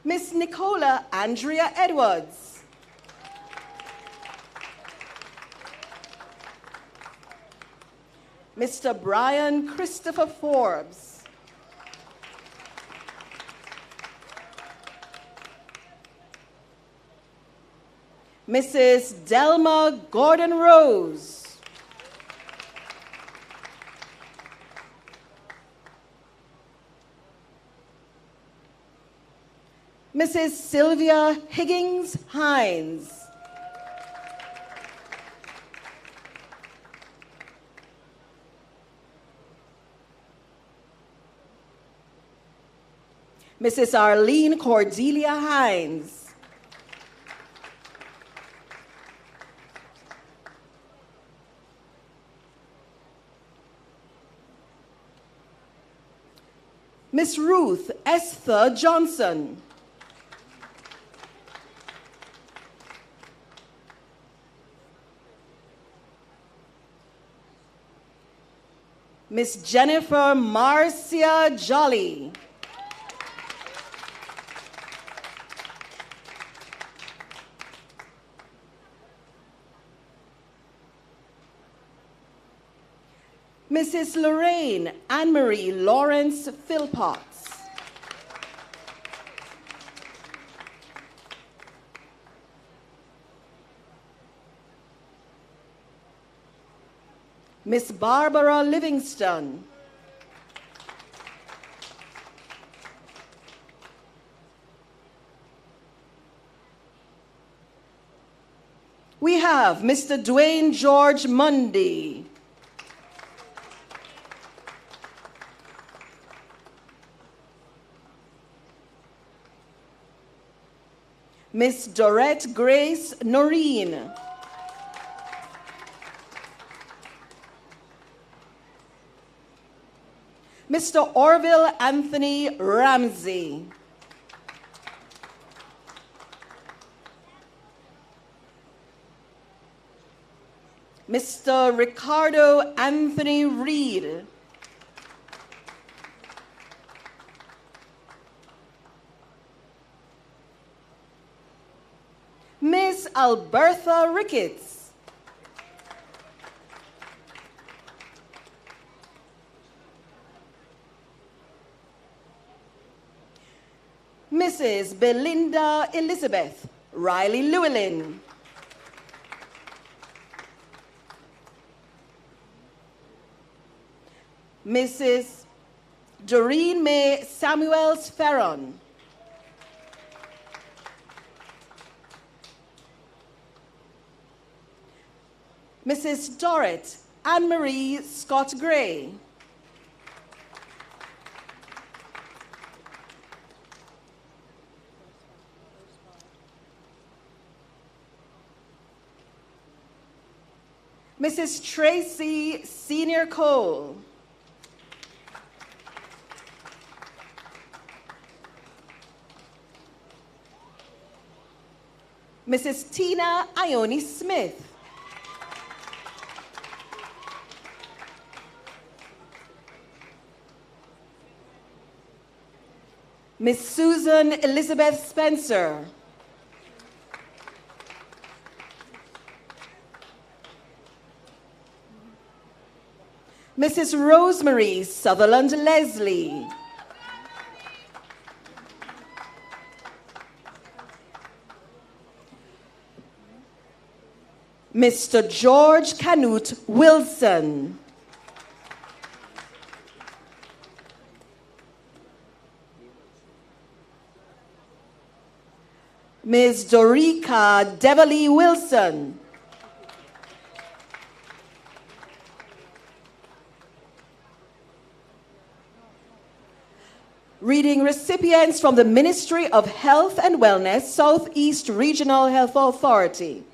Miss Nicola Andrea Edwards. Mr. Brian Christopher Forbes. Mrs. Delma Gordon Rose. Mrs. Sylvia Higgins Hines. Mrs. Arlene Cordelia Hines. Miss Ruth Esther Johnson. Miss Jennifer Marcia Jolly. Mrs. Lorraine Anne-Marie Lawrence Philpotts. Miss Barbara Livingston. We have Mr. Dwayne George Mundy. Miss Dorette Grace Noreen. Mr. Orville Anthony Ramsey. Mr. Ricardo Anthony Reed. Miss Albertha Ricketts. Mrs. Belinda Elizabeth Riley Llewellyn. Mrs. Doreen May Samuels Ferron. Mrs. Dorrit Anne-Marie Scott Gray. Mrs. Tracy Senior Cole. Mrs. Tina Ione Smith. Miss Susan Elizabeth Spencer. Mrs. Rosemary Sutherland Leslie. Mr. George Canute Wilson. Ms. Dorica Deverly Wilson. Reading recipients from the Ministry of Health and Wellness, Southeast Regional Health Authority.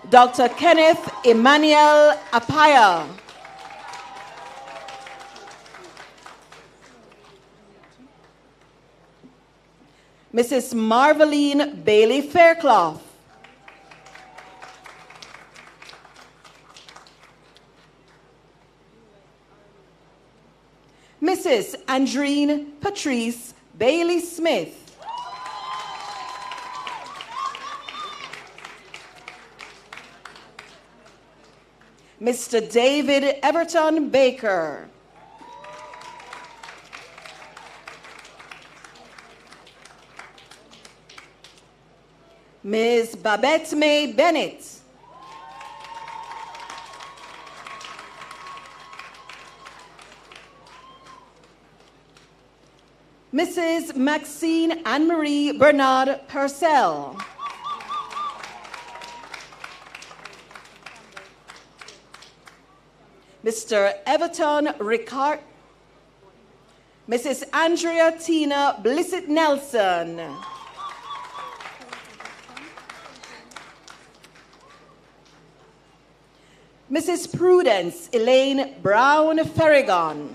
Dr. Kenneth Emmanuel Apaya. Mrs. Marveline Bailey Fairclough. Mrs. Andrine Patrice Bailey Smith. Mr. David Everton Baker. Ms. Babette May Bennett. Mrs. Maxine Anne-Marie Bernard Purcell. Mr. Everton Ricard. Mrs. Andrea Tina Blissett Nelson. Mrs. Prudence Elaine Brown Ferrigon.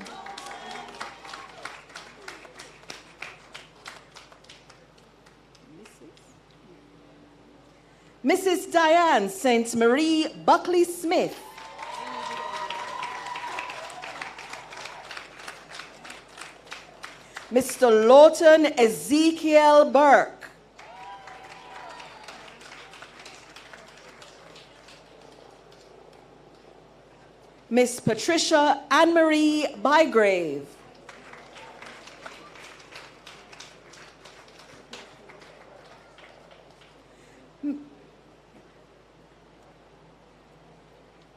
Mrs. Diane St. Marie Buckley Smith. Mr. Lawton Ezekiel Burke. Miss Patricia Anne-Marie Bygrave.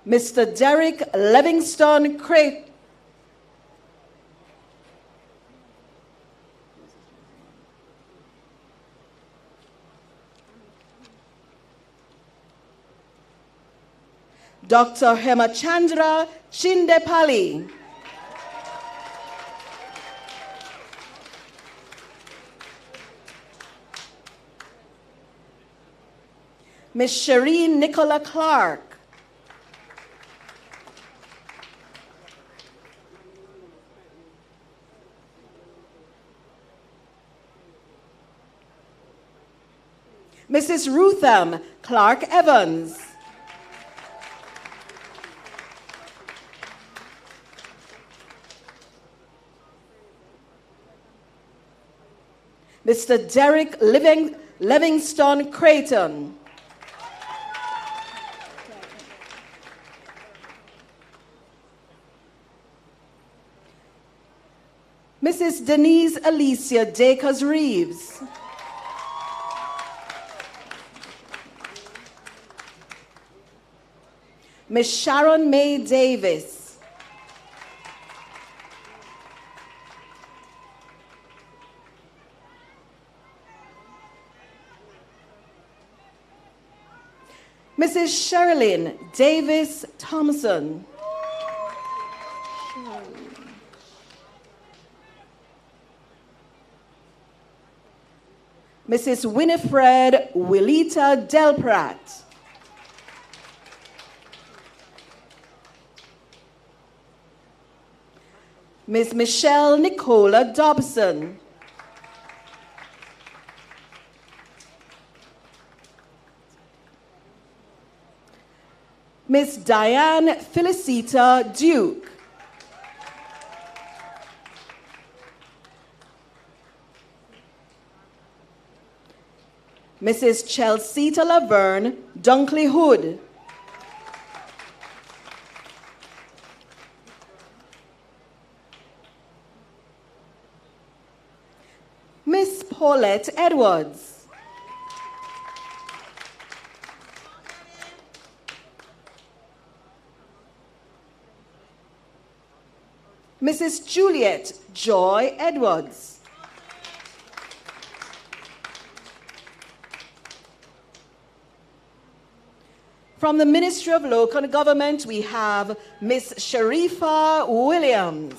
Mr. Derek Livingston Crate. Dr. Hemachandra Chindepali. Miss Shireen Nicola Clark. Mrs. Rutham Clark Evans. Mr. Derek Livingston Creighton. Mrs. Denise Alicia Dacres Reeves. Miss Sharon May Davis. Mrs. Sherilyn Davis Thompson. Mrs. Winifred Willita Delprat. Ms. Michelle Nicola Dobson. Ms. Diane Felicita Duke. Mrs. Chelsea Laverne Dunkley Hood. Miss Paulette Edwards. Mrs. Juliet Joy Edwards. From the Ministry of Local Government, we have Miss Sharifa Williams.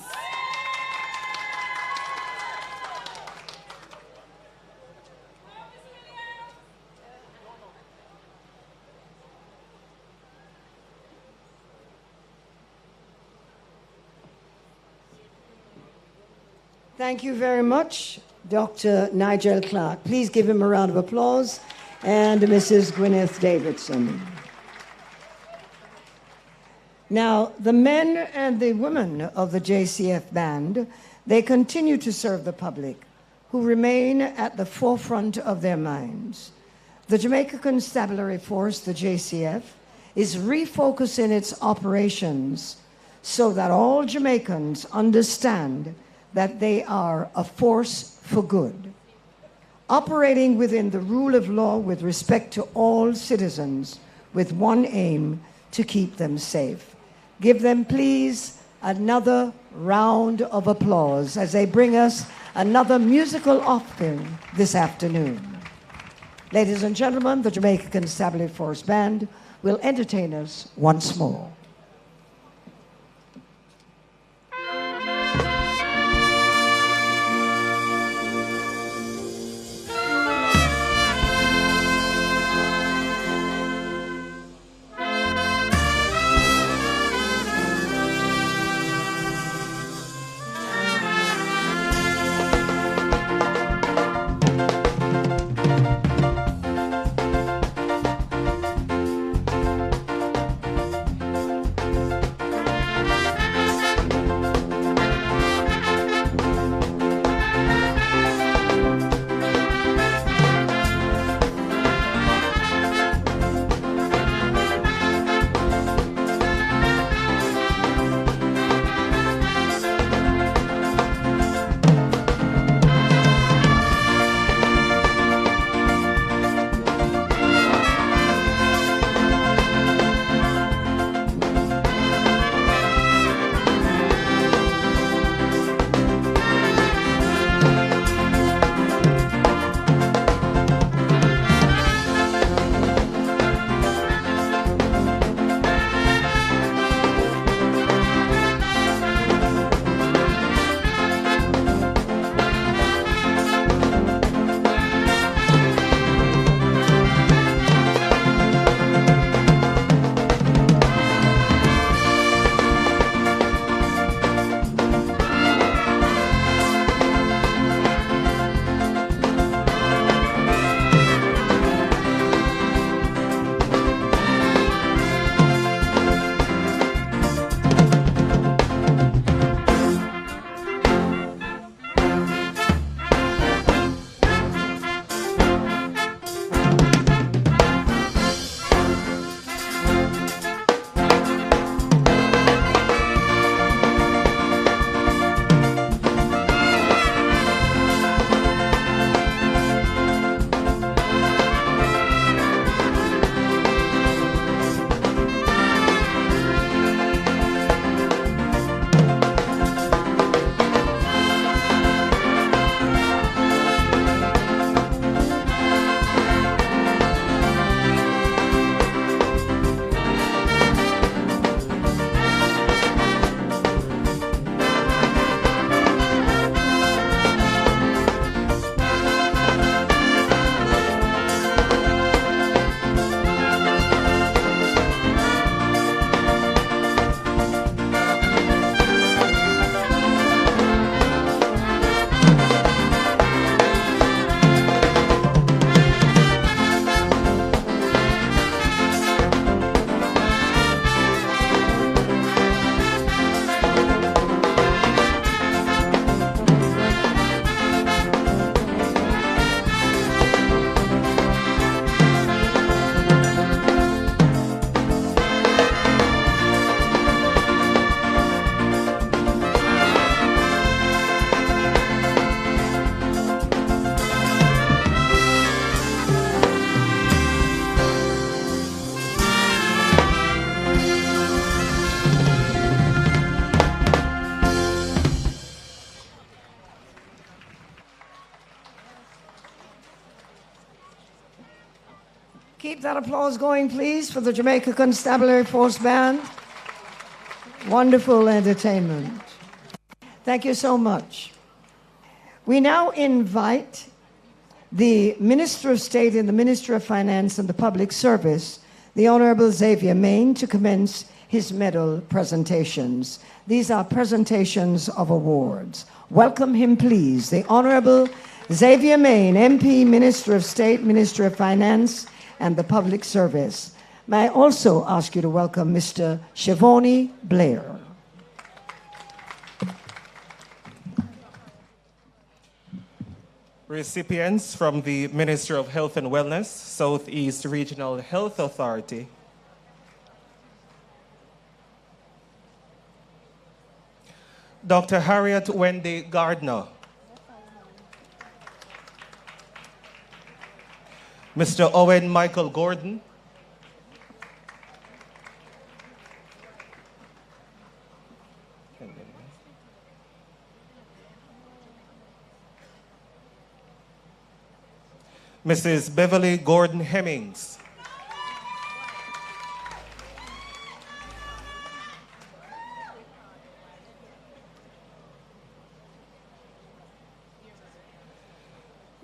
Thank you very much, Dr. Nigel Clark. Please give him a round of applause. And Mrs. Gwyneth Davidson. Now, the men and the women of the JCF band, they continue to serve the public, who remain at the forefront of their minds. The Jamaica Constabulary Force, the JCF, is refocusing its operations so that all Jamaicans understand that they are a force for good, operating within the rule of law with respect to all citizens, with one aim: to keep them safe. Give them, please, another round of applause as they bring us another musical offering this afternoon. Ladies and gentlemen, the Jamaica Constabulary Force Band will entertain us once more. Keep that applause going, please, for the Jamaica Constabulary Force Band. Wonderful entertainment. Thank you so much. We now invite the Minister of State and the Minister of Finance and the Public Service, the Honorable Xavier Main, to commence his medal presentations. These are presentations of awards. Welcome him, please, the Honorable Xavier Main, MP, Minister of State, Minister of Finance, and the Public Service. May I also ask you to welcome Mr. Shivani Blair. Recipients from the Ministry of Health and Wellness, Southeast Regional Health Authority. Dr. Harriet Wendy Gardner. Mr. Owen Michael Gordon. Mrs. Beverly Gordon Hemmings.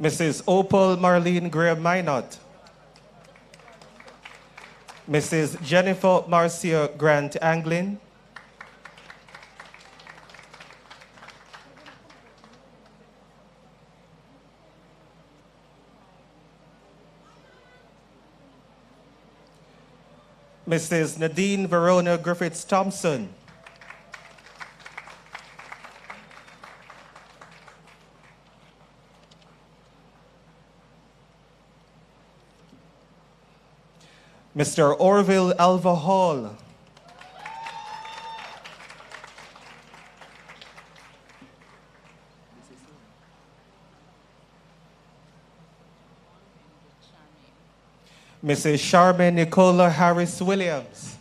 Mrs. Opal Marlene Graham Minot. Mrs. Jennifer Marcia Grant Anglin. Mrs. Nadine Verona Griffiths Thompson. Mr. Orville Alva Hall. Mrs. Charmaine Nicola Harris Williams.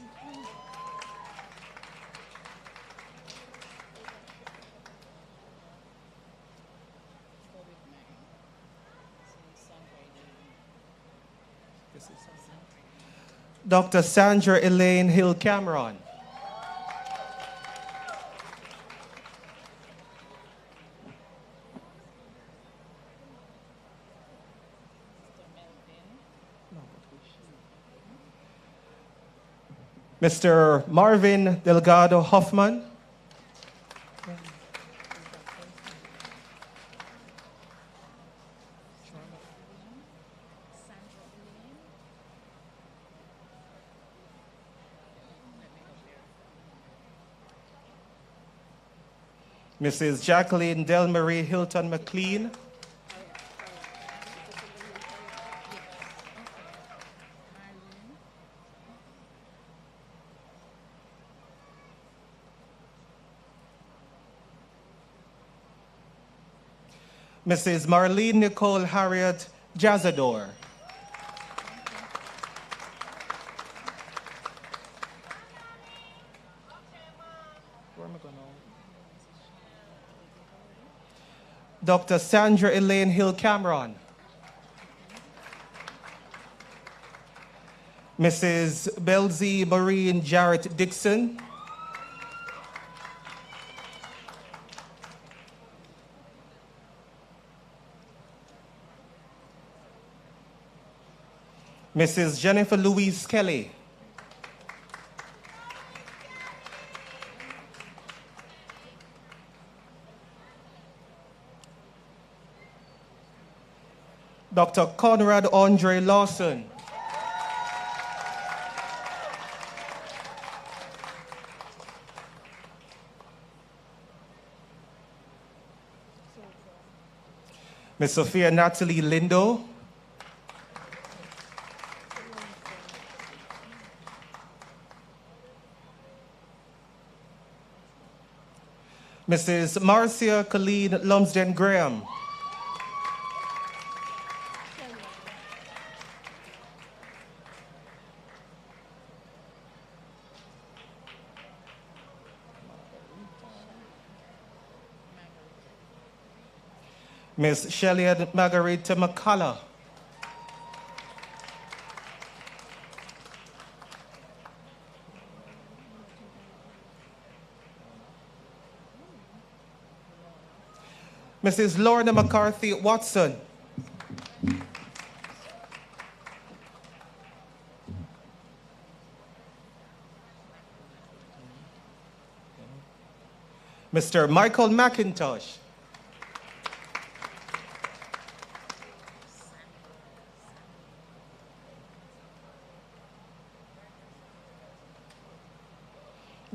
Dr. Sandra Elaine Hill Cameron. Mr. Marvin Delgado Hoffman. Mrs. Jacqueline Delmarie Hilton McLean. Mrs. Marlene Nicole Harriet Jazador. Dr. Sandra Elaine Hill Cameron. Mrs. Belzy Maureen Jarrett Dixon. Mrs. Jennifer Louise Kelly. Dr. Conrad Andre Lawson. Ms. Sophia Natalie Lindo. Mrs. Marcia Colleen Lumsden Graham. Ms. Shelley Margarita McCullough. Mrs. Lorna McCarthy Watson. Mr. Michael McIntosh.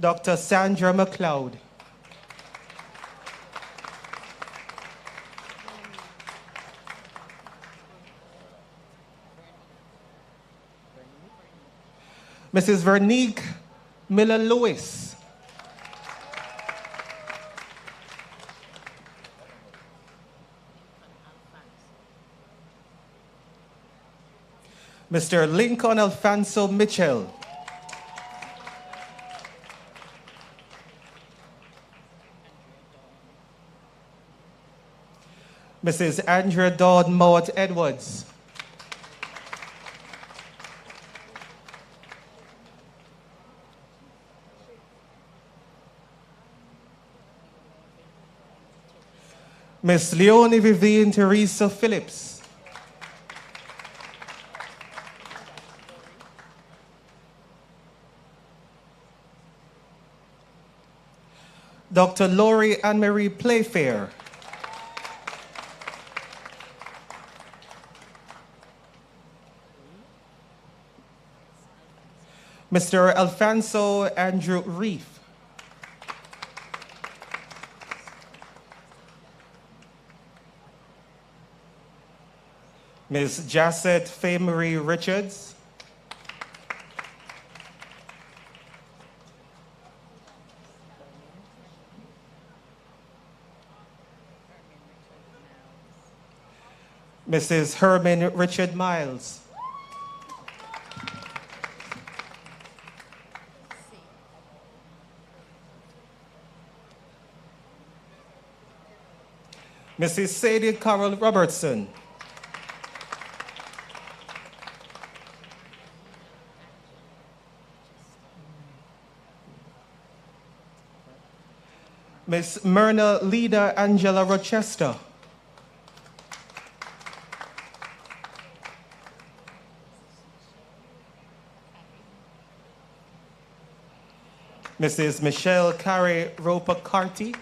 Dr. Sandra McLeod. Mrs. Vernique Miller-Lewis. Mr. Lincoln Alfonso Mitchell. Mrs. Andrea Dawn Mowat Edwards. Miss Leonie Vivian Teresa Phillips. Dr. Lori Anne-Marie Playfair. Mr. Alfonso Andrew Reef. Ms. Jacet Faye Marie Richards. Mrs. Herman Richard Miles. Mrs. Sadie Carol Robertson. Miss Myrna Lida Angela Rochester. Mrs. Michelle Carey Roper Carty.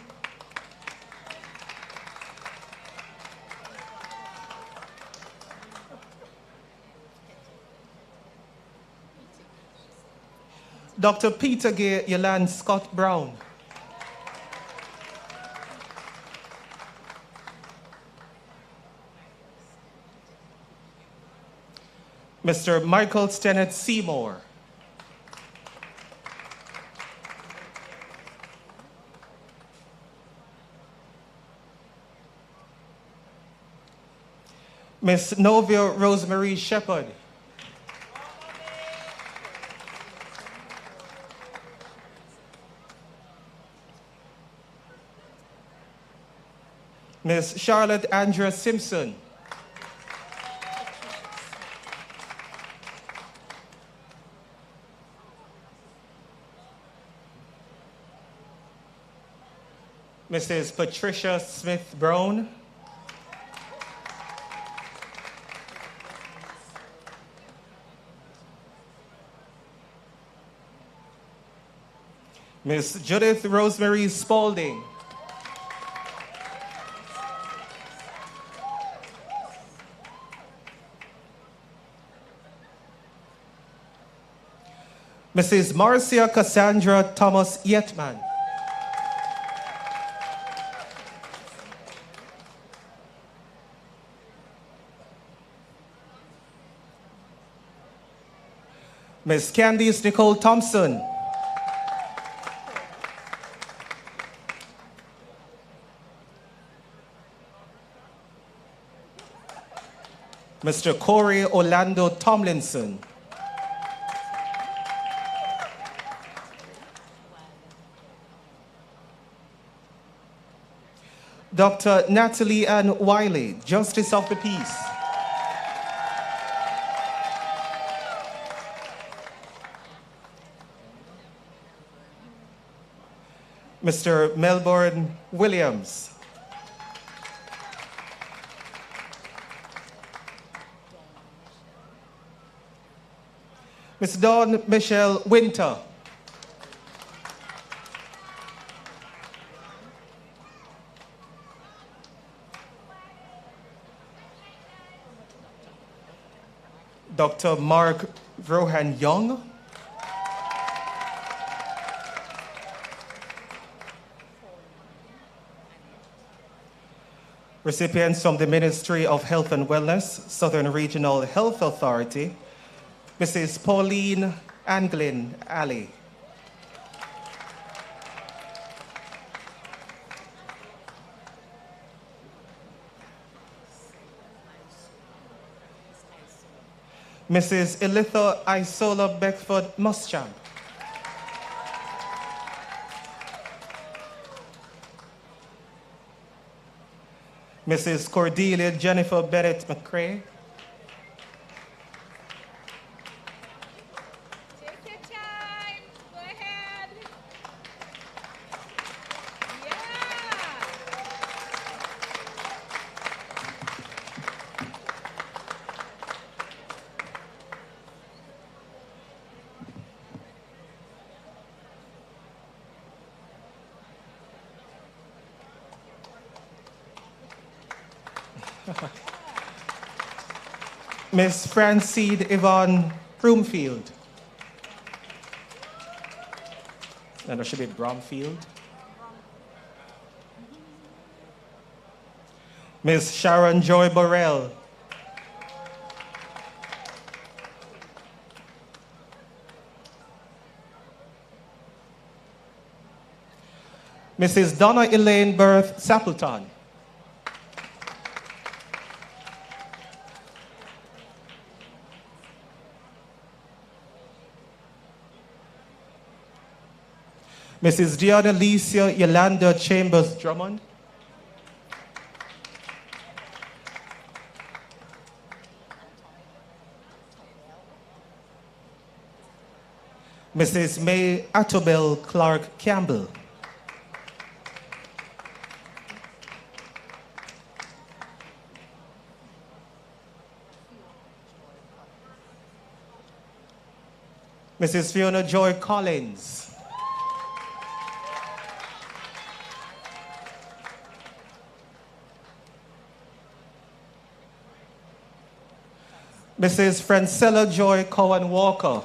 Dr. Peter Gay Yolande Scott Brown. Mr. Michael Stennett Seymour. Miss Novia Rosemary Shepherd. Miss Charlotte Andrea Simpson. Mrs. Patricia Smith Brown. Miss Judith Rosemary Spalding. Mrs. Marcia Cassandra Thomas Yetman. Miss Candice Nicole Thompson. Mr. Corey Orlando Tomlinson. Dr. Natalie Ann Wiley, Justice of the Peace. Mr. Melbourne Williams. Ms. Dawn Michelle Winter. Dr. Mark Rohan Young. Recipients from the Ministry of Health and Wellness, Southern Regional Health Authority, Mrs. Pauline Anglin Ali. Mrs. Elitha Isola Beckford Muschamp. Mrs. Cordelia Jennifer Bennett McCrae. Take your time. Go ahead. Miss Francine Yvonne Broomfield. And there should be Bromfield. Miss Sharon Joy Burrell. Mrs. Donna Elaine Berth Sapleton. Mrs. Diana Alicia Yolanda Chambers Drummond. Mrs. May Attobel Clark Campbell. Mrs. Fiona Joy Collins. Mrs. Francella Joy Cowan Walker.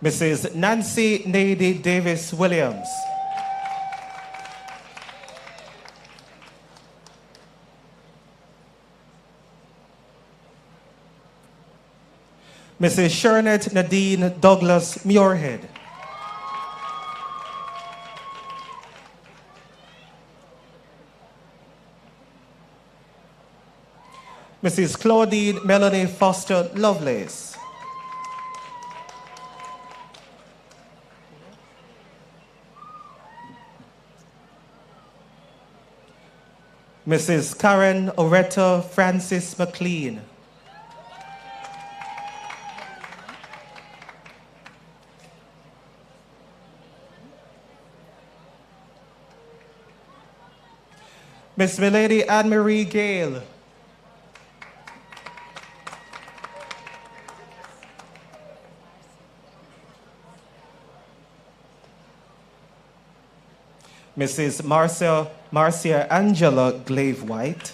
Mrs. Nancy Nady Davis Williams. Mrs. Shernet Nadine Douglas Muirhead. Mrs. Claudine Melanie Foster Lovelace. Mrs. Karen Oretta Francis McLean. Miss Milady Anne-Marie Gale. Mrs. Marcia Angela Glave White.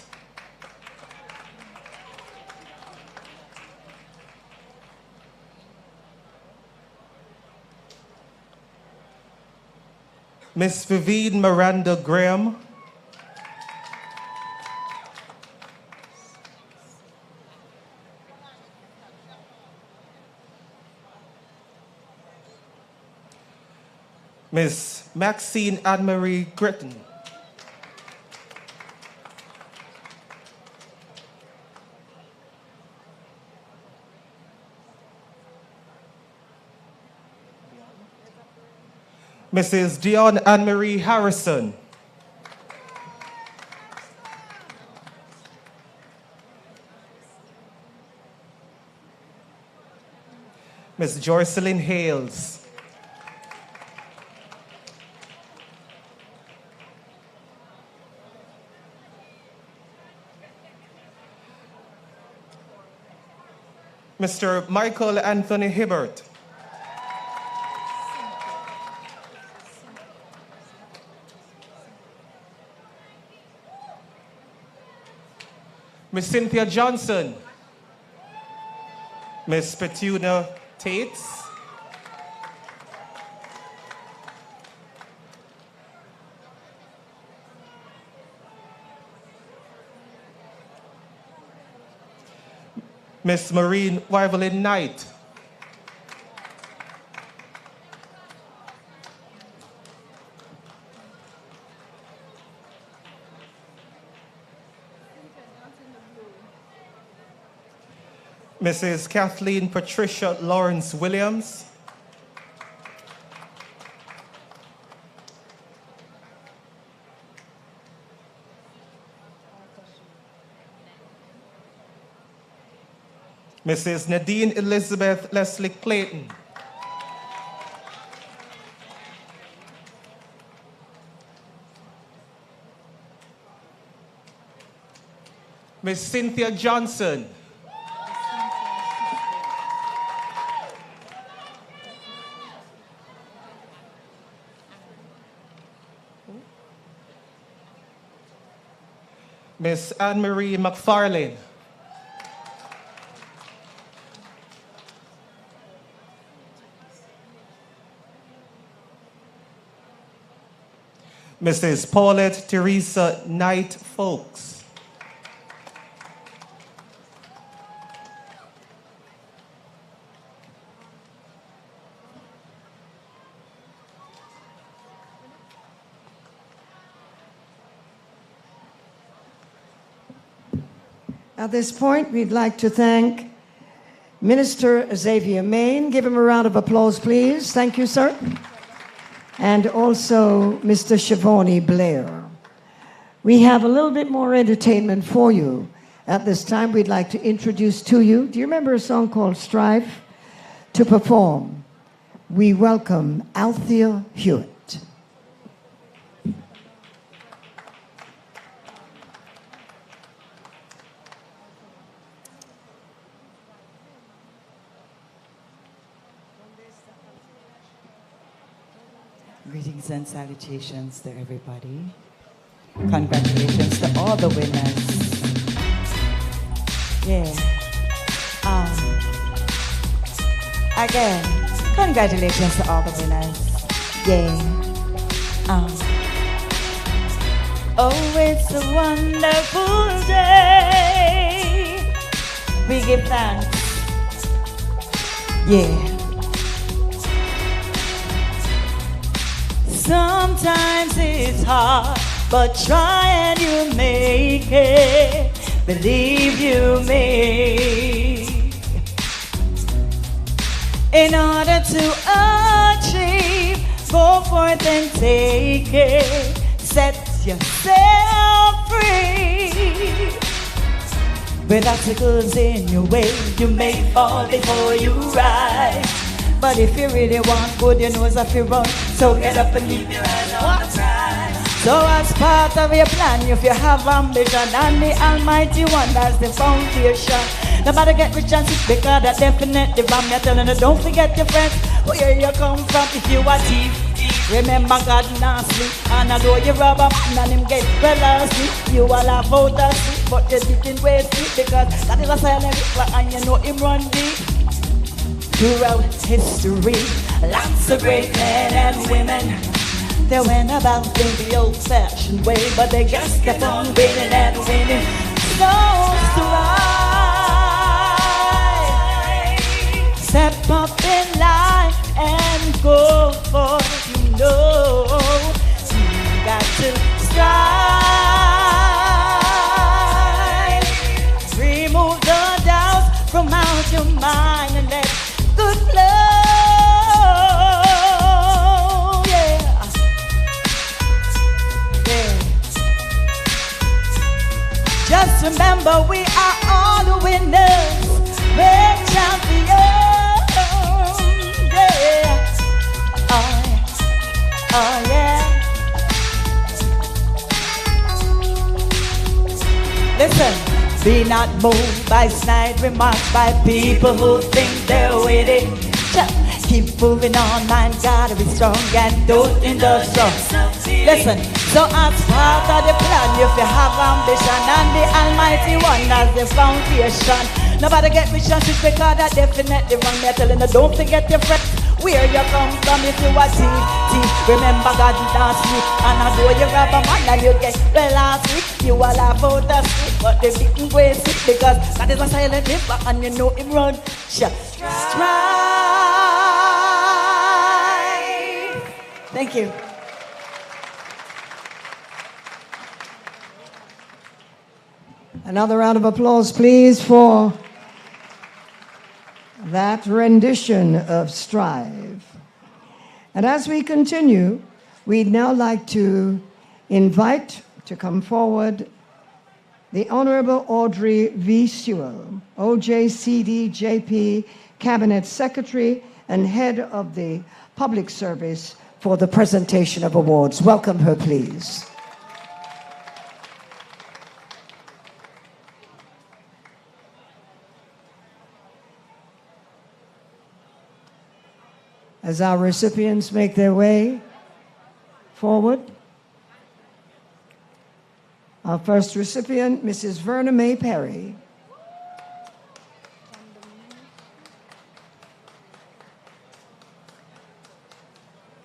Miss Vivienne Miranda Graham. Miss Maxine Anne-Marie Gritton. Mrs. Dion Anne-Marie Harrison. Miss Joycelyn Hales. Mr. Michael Anthony Hibbert. Miss Cynthia Johnson. Miss Petuna Tates. Miss Maureen Wyverlin Knight. Mrs. Kathleen Patricia Lawrence Williams. Mrs. Nadine Elizabeth Leslie Clayton. Miss Cynthia Johnson. Miss Anne-Marie McFarlane. Mrs. Paulette Teresa Knight Folks. At this point, we'd like to thank Minister Xavier Main. Give him a round of applause, please. Thank you, sir. And also Mr. Shavoni Blair. We have a little bit more entertainment for you. At this time, we'd like to introduce to you, do you remember a song called Strive? To perform, we welcome Althea Hewitt. Greetings and salutations to everybody. Congratulations to all the winners. Yeah. Again, congratulations to all the winners. Yeah. Oh, it's a wonderful day. We give thanks. Yeah. Sometimes it's hard, but try and you make it. Believe you me. In order to achieve, go forth and take it. Set yourself free. With obstacles in your way, you may fall before you rise. But if you really want good, you know if you run. So get up and keep your eyes on the prize. So as part of your plan, if you have ambition, and the Almighty One, that's the foundation. Nobody get rich and sick because that definitely from me telling you, don't forget your friends, where you come from. If you are thief, remember God not sleep. And although you rob a man and him get well asleep, you will laugh out asleep, but you didn't waste it because that is a silent river and you know him run deep. Throughout history, lots of great men and women, they went about in the old-fashioned way, but they just kept on winning and winning. So strive, step up in life and go for it. You know, you got to strive. Remove the doubts from out your mind and let good flow, yeah. Yeah. Just remember we are all the winners, we're champions, yeah. Oh yeah. Listen. Be not moved by snide remarks by people who think they're witty. Keep moving on, man, gotta be strong and don't strong. Listen, so as part of the plan, if you have ambition and the Almighty One as the foundation, nobody get me chances because that definitely wrong. Me telling you, don't forget your friends, where you come from. If you are thief, remember God last week. And I know you rob a man and you get well last week. You will laugh out the street, but they didn't waste it because God is a silent river and you know him run. Strive. Thank you. Another round of applause, please, for that rendition of Strive. And as we continue, we'd now like to invite to come forward the Honorable Audrey V. Sewell, OJCDJP Cabinet Secretary and Head of the Public Service, for the presentation of awards. Welcome her, please. As our recipients make their way forward, our first recipient, Mrs. Verna May Perry.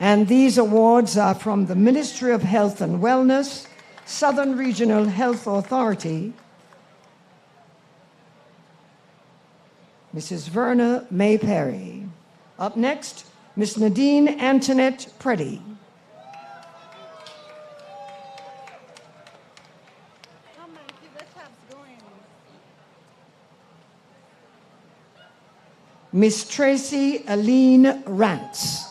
And these awards are from the Ministry of Health and Wellness, Southern Regional Health Authority, Mrs. Verna May Perry. Up next, Miss Nadine Antoinette Preddy. Miss Tracy Aline Rantz.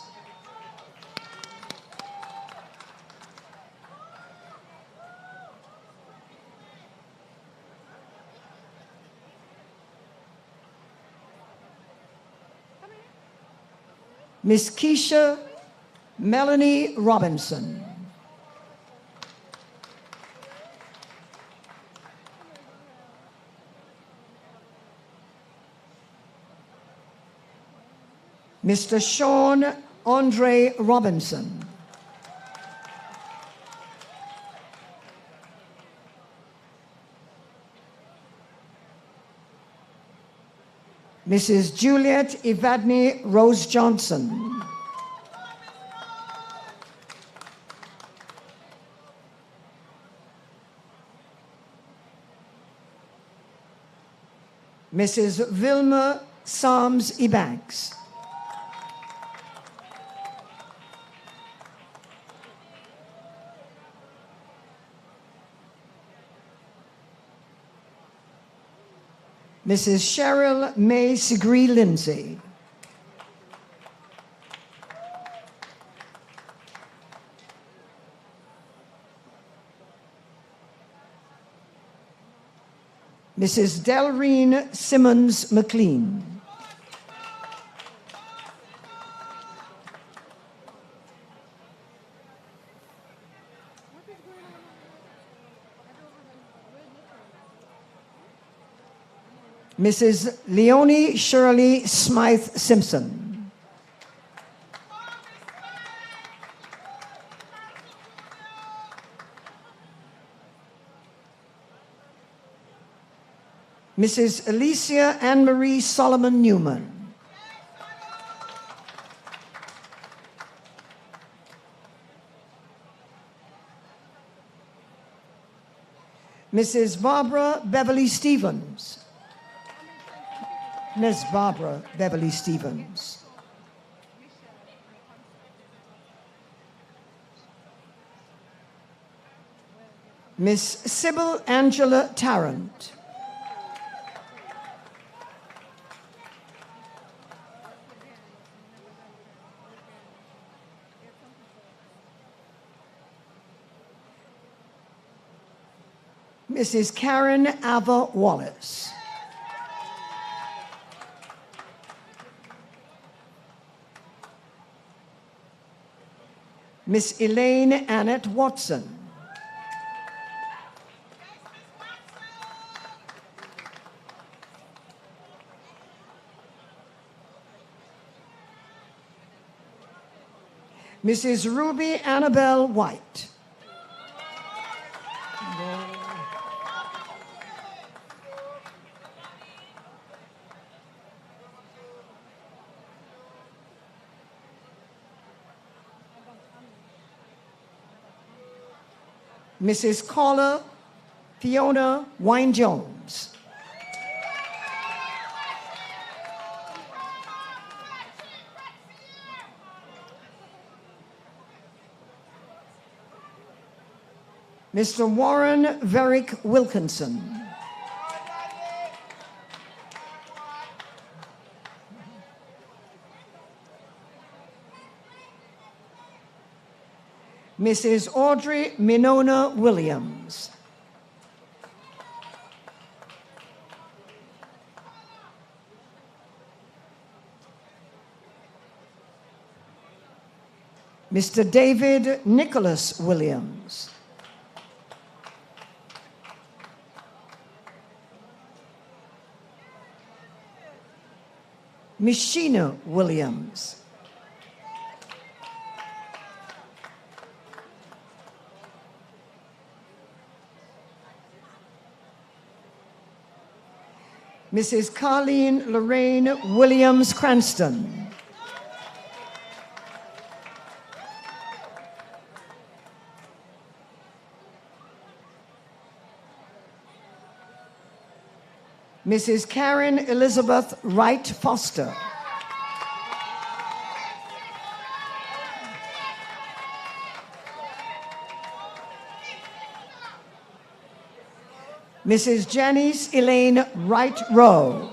Miss Keisha Melanie Robinson. Mr. Sean Andre Robinson. Mrs. Juliet Evadne Rose Johnson. Mrs. Vilma Psalms Ebanks. Mrs. Cheryl May Sigree Lindsay. Mrs. Delreen Simmons McLean. Mrs. Leonie Shirley Smythe Simpson. Mrs. Alicia Anne-Marie Solomon Newman. Mrs. Barbara Beverly Stevens. Ms. Barbara Beverly Stevens. Miss Sybil Angela Tarrant. Mrs. Karen Ava Wallace. Miss Elaine Annette Watson. Mrs. Ruby Annabelle White. Mrs. Caller Fiona Wine-Jones. Mr. Warren Verick Wilkinson. Mrs. Audrey Minona Williams. Mr. David Nicholas Williams. Mishina Williams. Mrs. Carleen Lorraine Williams Cranston. Mrs. Karen Elizabeth Wright Foster. Mrs. Janice Elaine Wright Rowe.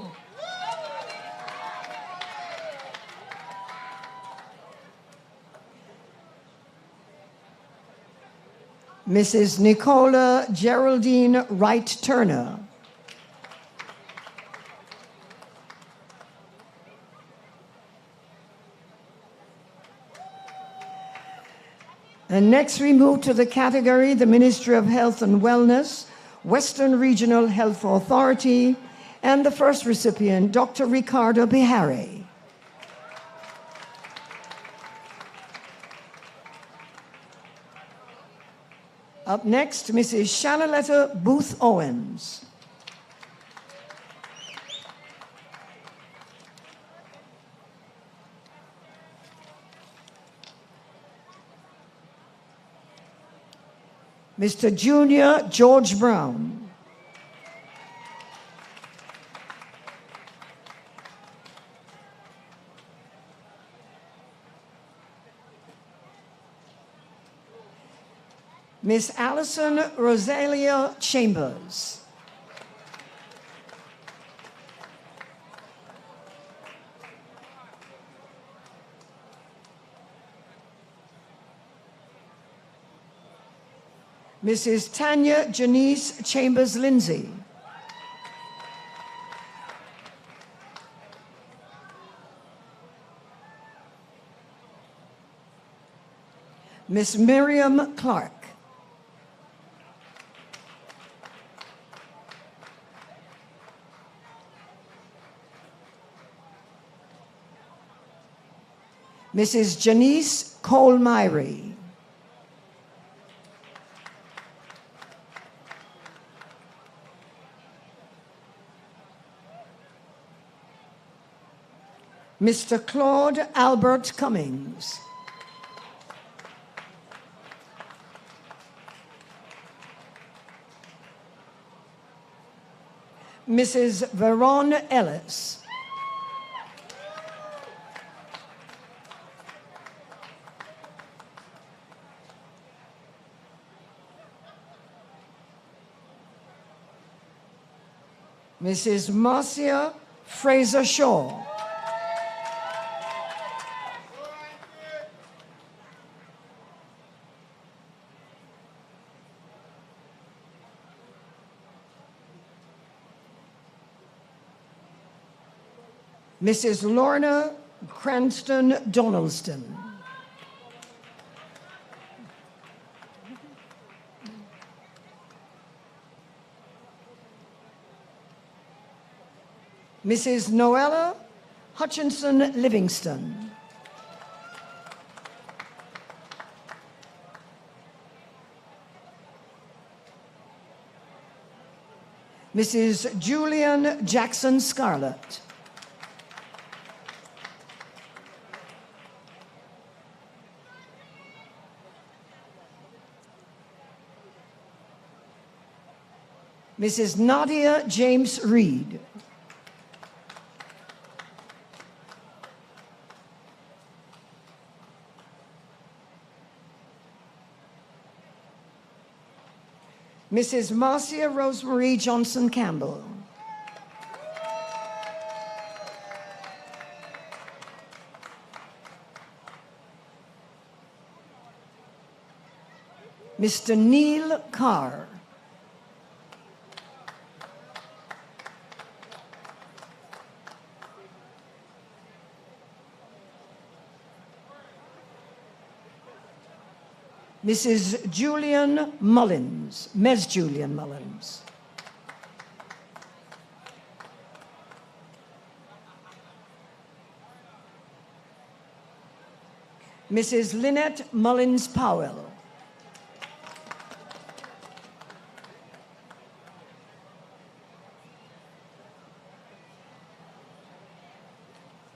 Mrs. Nicola Geraldine Wright Turner. And next we move to the category, the Ministry of Health and Wellness, Western Regional Health Authority, and the first recipient, Dr. Ricardo Bihari. Up next, Mrs. Shanaletta Booth Owens. Mr. Junior George Brown. Miss Allison Rosalia Chambers. Mrs. Tanya Janice Chambers Lindsay. Miss Miriam Clark. Mrs. Janice Cole-Myrie. Mr. Claude Albert Cummings. Mrs. Veron Ellis. Mrs. Marcia Fraser Shaw. Mrs. Lorna Cranston Donaldston. Mrs. Noella Hutchinson Livingston. Mrs. Julian Jackson Scarlett. Mrs. Nadia James Reed. Mrs. Marcia Rosemary Johnson Campbell. Mr. Neil Carr. Mrs. Julian Mullins, Ms. Julian Mullins. Mrs. Lynette Mullins Powell.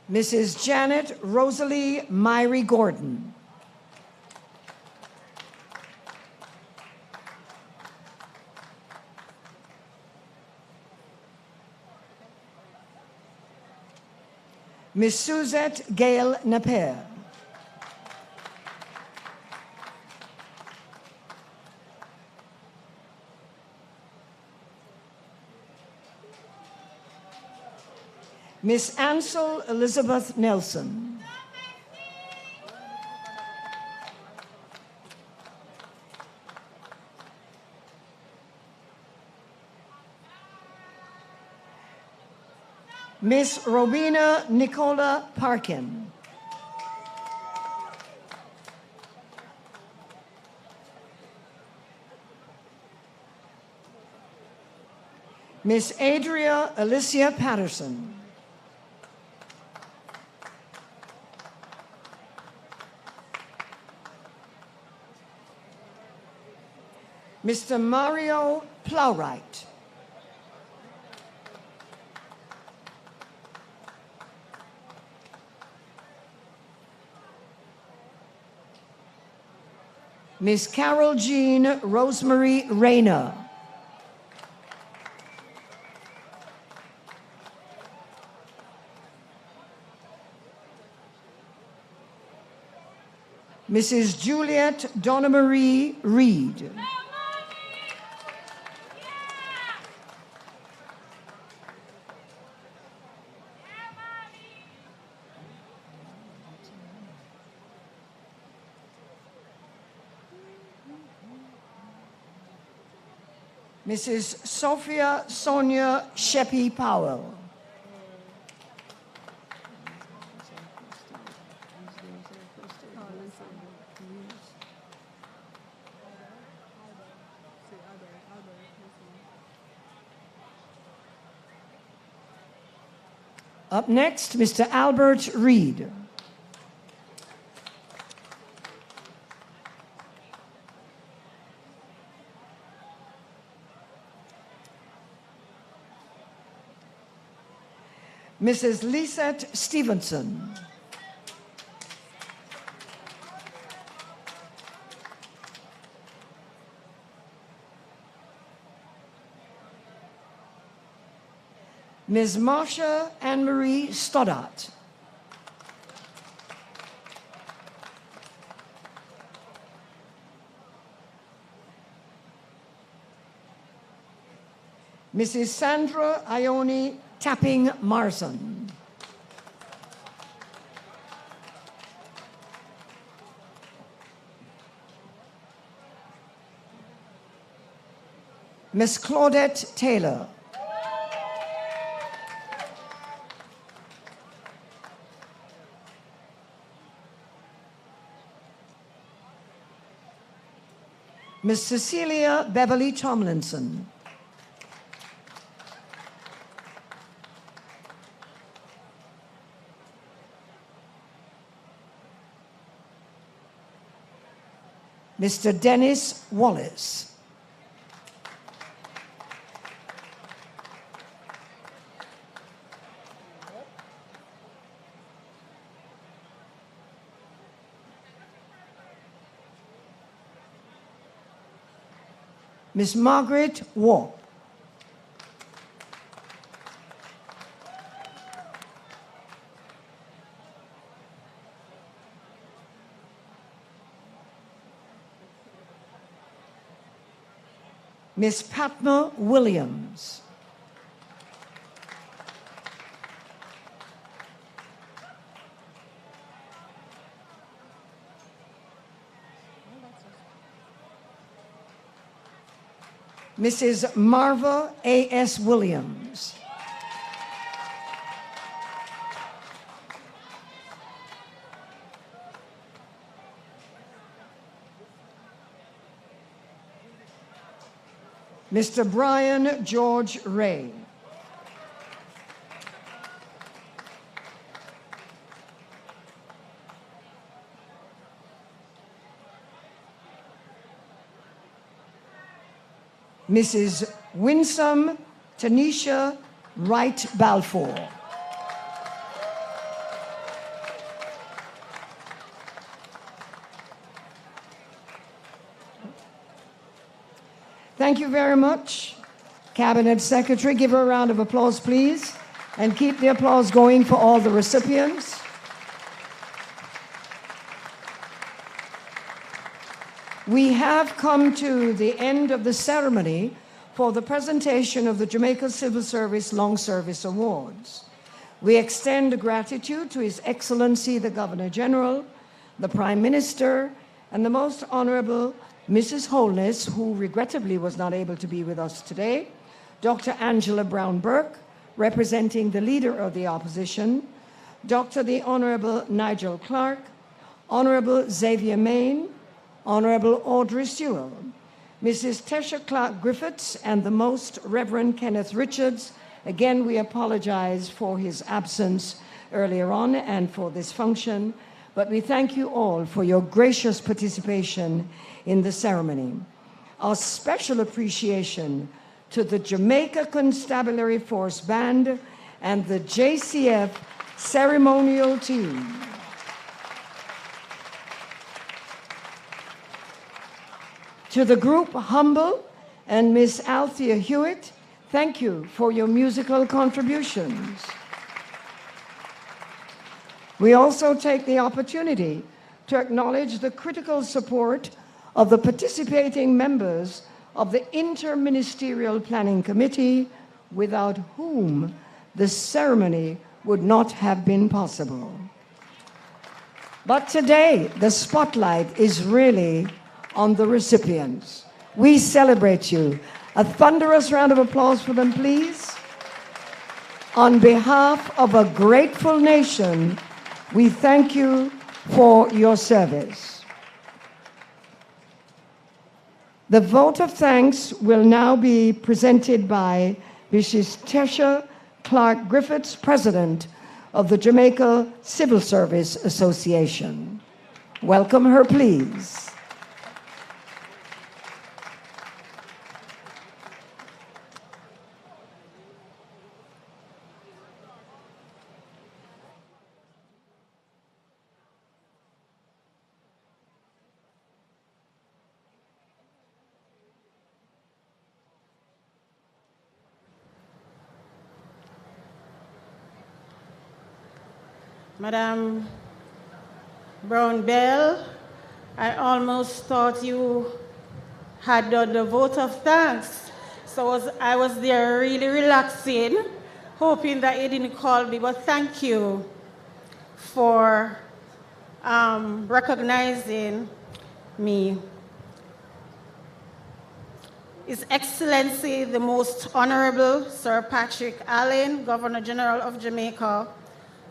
Mrs. Janet Rosalie Myrie Gordon. Miss Suzette Gail Napier. Miss Ansel Elizabeth Nelson. Miss Robina Nicola Parkin. Miss Adria Alicia Patterson. Mr. Mario Plowright. Miss Carol Jean Rosemary Rayner. Mrs. Juliet Donna Marie Reed. Mrs. Sophia Sonia Sheppy Powell. Up next, Mr. Albert Reed. Mrs. Lisette Stevenson. Ms. Marsha Anne-Marie Stoddart. Mrs. Sandra Ione Tapping Marson. Miss Claudette Taylor. Miss Cecilia Beverly Tomlinson. Mr. Dennis Wallace. Miss Margaret Warp. Miss Patma Williams. Mrs. Marva A.S. Williams. Mr. Brian George Ray. Mrs. Winsome Tanisha Wright Balfour. Thank you very much, Cabinet Secretary. Give her a round of applause, please, and keep the applause going for all the recipients. We have come to the end of the ceremony for the presentation of the Jamaica Civil Service Long Service Awards. We extend gratitude to His Excellency the Governor General, the Prime Minister, and the Most Honorable Mrs. Holness, who regrettably was not able to be with us today, Dr. Angela Brown Burke, representing the Leader of the Opposition, Dr. the Honorable Nigel Clark, Honorable Xavier Main, Honorable Audrey Sewell, Mrs. Tesha Clark Griffiths, and the Most Reverend Kenneth Richards. Again, we apologize for his absence earlier on and for this function, but we thank you all for your gracious participation in the ceremony. Our special appreciation to the Jamaica Constabulary Force Band and the JCF ceremonial team. To the group Humble and Miss Althea Hewitt, thank you for your musical contributions. We also take the opportunity to acknowledge the critical support of the participating members of the Interministerial Planning Committee, without whom the ceremony would not have been possible. But today, the spotlight is really on the recipients. We celebrate you. A thunderous round of applause for them, please. On behalf of a grateful nation, we thank you for your service. The vote of thanks will now be presented by Mrs. Tesha Clark Griffiths, President of the Jamaica Civil Service Association. Welcome her, please. Madam Brown-Bell, I almost thought you had done the vote of thanks. So I was there really relaxing, hoping that you didn't call me, but thank you for recognizing me. His Excellency, the Most Honorable Sir Patrick Allen, Governor General of Jamaica,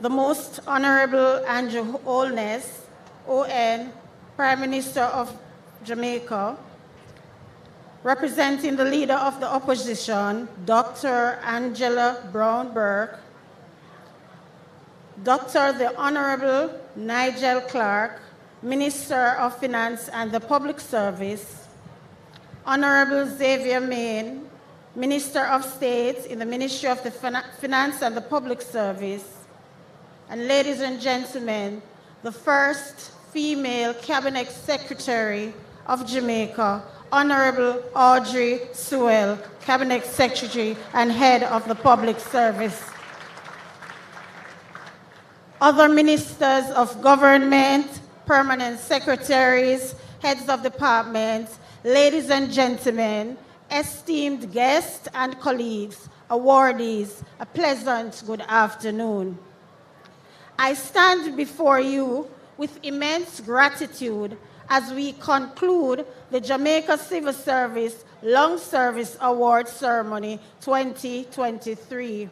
the Most Honorable Andrew Holness, ON, Prime Minister of Jamaica, representing the Leader of the Opposition, Dr. Angela Brown Burke, Dr. the Honorable Nigel Clark, Minister of Finance and the Public Service, Honorable Xavier Main, Minister of State in the Ministry of the Finance and the Public Service, and ladies and gentlemen, the first female Cabinet Secretary of Jamaica, Honorable Audrey Sewell, Cabinet Secretary and Head of the Public Service. Other ministers of government, permanent secretaries, heads of departments, ladies and gentlemen, esteemed guests and colleagues, awardees, a pleasant good afternoon. I stand before you with immense gratitude as we conclude the Jamaica Civil Service Long Service Award Ceremony 2023.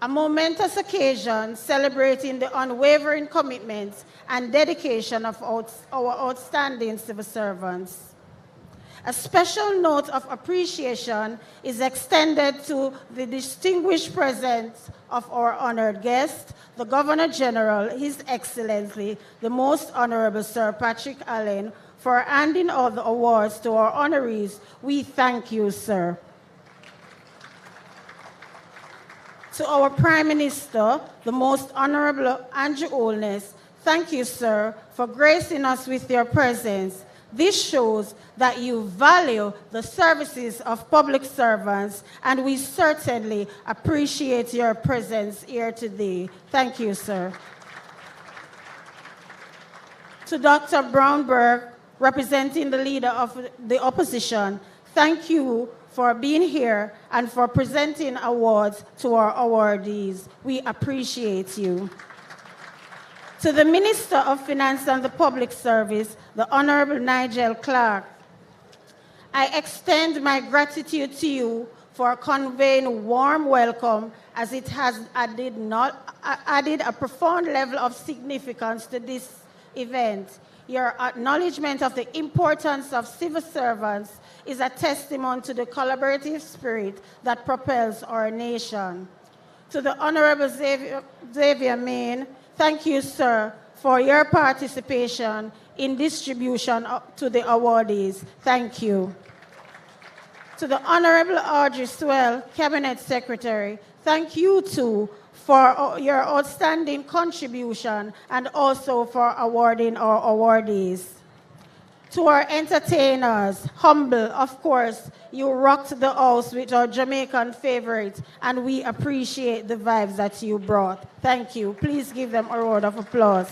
A momentous occasion celebrating the unwavering commitment and dedication of our outstanding civil servants. A special note of appreciation is extended to the distinguished presence of our honored guest, the Governor General, His Excellency, the Most Honorable Sir Patrick Allen, for handing out the awards to our honorees. We thank you, sir. To our Prime Minister, the Most Honorable Andrew Holness, thank you, sir, for gracing us with your presence. This shows that you value the services of public servants, and we certainly appreciate your presence here today. Thank you, sir. To Dr. Brownberg, representing the leader of the opposition, thank you for being here and for presenting awards to our awardees. We appreciate you. To the Minister of Finance and the Public Service, the Honorable Nigel Clark, I extend my gratitude to you for conveying warm welcome, as it has added a profound level of significance to this event. Your acknowledgement of the importance of civil servants is a testimony to the collaborative spirit that propels our nation. To the Honorable Xavier Main, thank you, sir, for your participation in distribution to the awardees. Thank you. To the Honorable Audrey Sewell, Cabinet Secretary, thank you too for your outstanding contribution and also for awarding our awardees. To our entertainers, humble, of course, you rocked the house with our Jamaican favorites, and we appreciate the vibes that you brought. Thank you. Please give them a round of applause.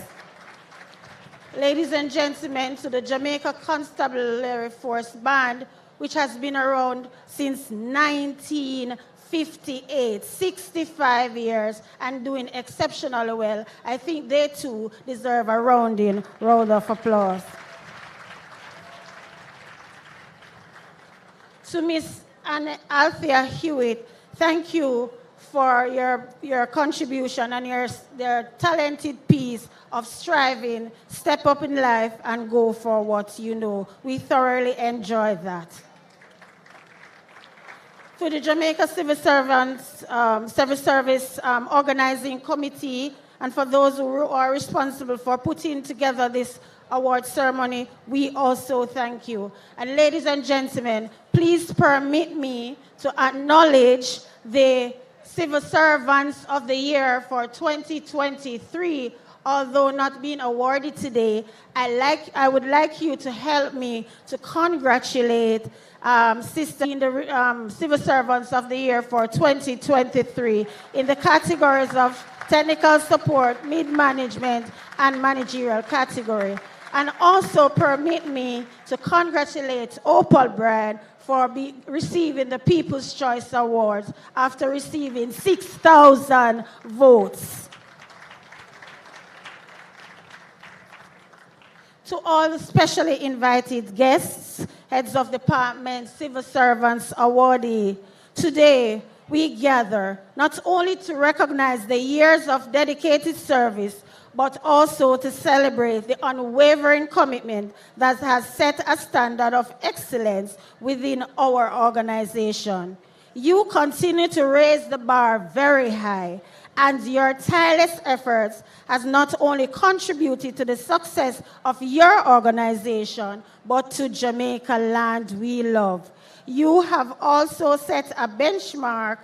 Ladies and gentlemen, to the Jamaica Constabulary Force Band, which has been around since 1958, 65 years, and doing exceptionally well. I think they too deserve a round of applause. To Ms. Althea Hewitt, thank you for your contribution and your talented piece of striving, step up in life and go for what you know. We thoroughly enjoyed that. To the Jamaica Civil Service Organizing Committee, and for those who are responsible for putting together this award ceremony, we also thank you. And ladies and gentlemen, please permit me to acknowledge the Civil Servants of the Year for 2023. Although not being awarded today, I would like you to help me to congratulate Sister in the Civil Servants of the Year for 2023 in the categories of technical support, mid-management, and managerial category. And also permit me to congratulate Opal Brand for receiving the People's Choice Awards after receiving 6,000 votes. To all the specially invited guests, heads of department, civil servants, awardee, today we gather not only to recognize the years of dedicated service, but also to celebrate the unwavering commitment that has set a standard of excellence within our organization. You continue to raise the bar very high, and your tireless efforts has not only contributed to the success of your organization, but to Jamaica land we love. You have also set a benchmark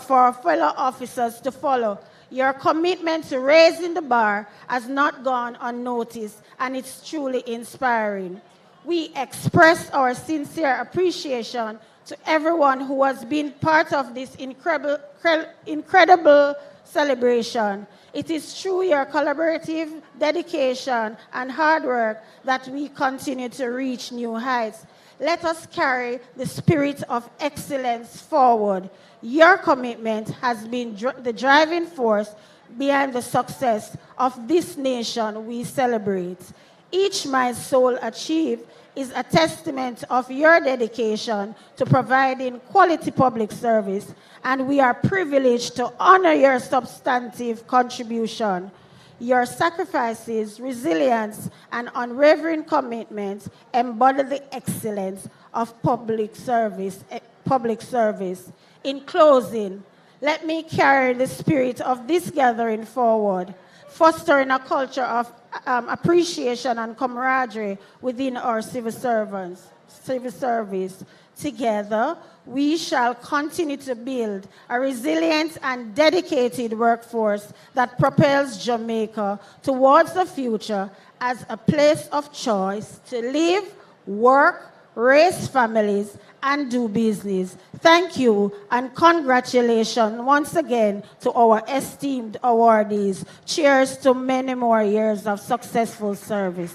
for our fellow officers to follow. Your commitment to raising the bar has not gone unnoticed, and it's truly inspiring. we express our sincere appreciation to everyone who has been part of this incredible celebration. It is through your collaborative dedication and hard work that we continue to reach new heights. Let us carry the spirit of excellence forward. Your commitment has been the driving force behind the success of this nation we celebrate. Each milestone achieved is a testament of your dedication to providing quality public service, and we are privileged to honor your substantive contribution. Your sacrifices, resilience, and unwavering commitment embody the excellence of public service. In closing, let me carry the spirit of this gathering forward, fostering a culture of appreciation and camaraderie within our civil service. Together, we shall continue to build a resilient and dedicated workforce that propels Jamaica towards the future as a place of choice to live, work, raise families, and do business. Thank you and congratulations once again to our esteemed awardees. Cheers to many more years of successful service.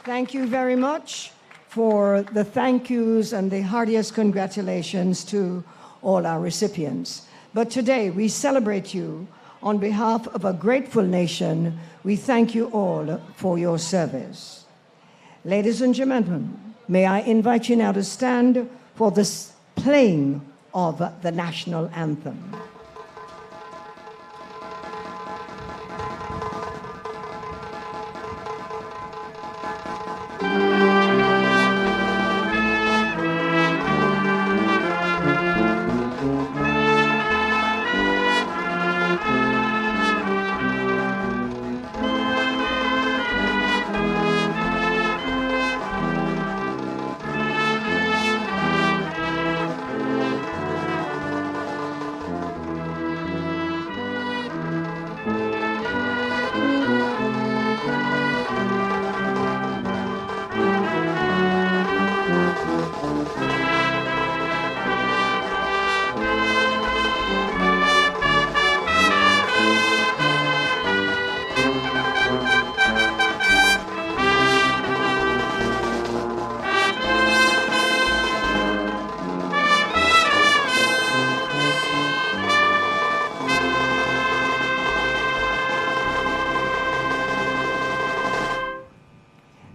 Thank you very much for the thank yous and the heartiest congratulations to all our recipients. But today we celebrate you on behalf of a grateful nation. We thank you all for your service. Ladies and gentlemen, may I invite you now to stand for the playing of the national anthem.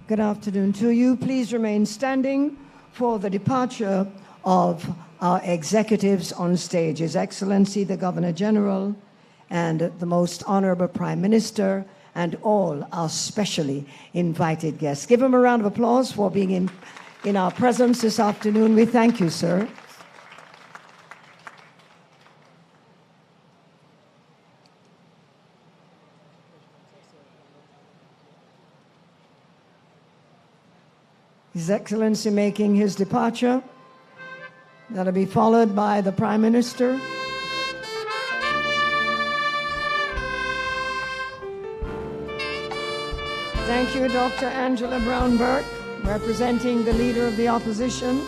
Good afternoon to you. Please remain standing for the departure of our executives on stage. His Excellency the Governor General and the Most Honorable Prime Minister and all our specially invited guests. Give him a round of applause for being in our presence this afternoon. We thank you, sir. His Excellency making his departure. That'll be followed by the Prime Minister. Thank you, Dr. Angela Brown-Burke, representing the Leader of the Opposition.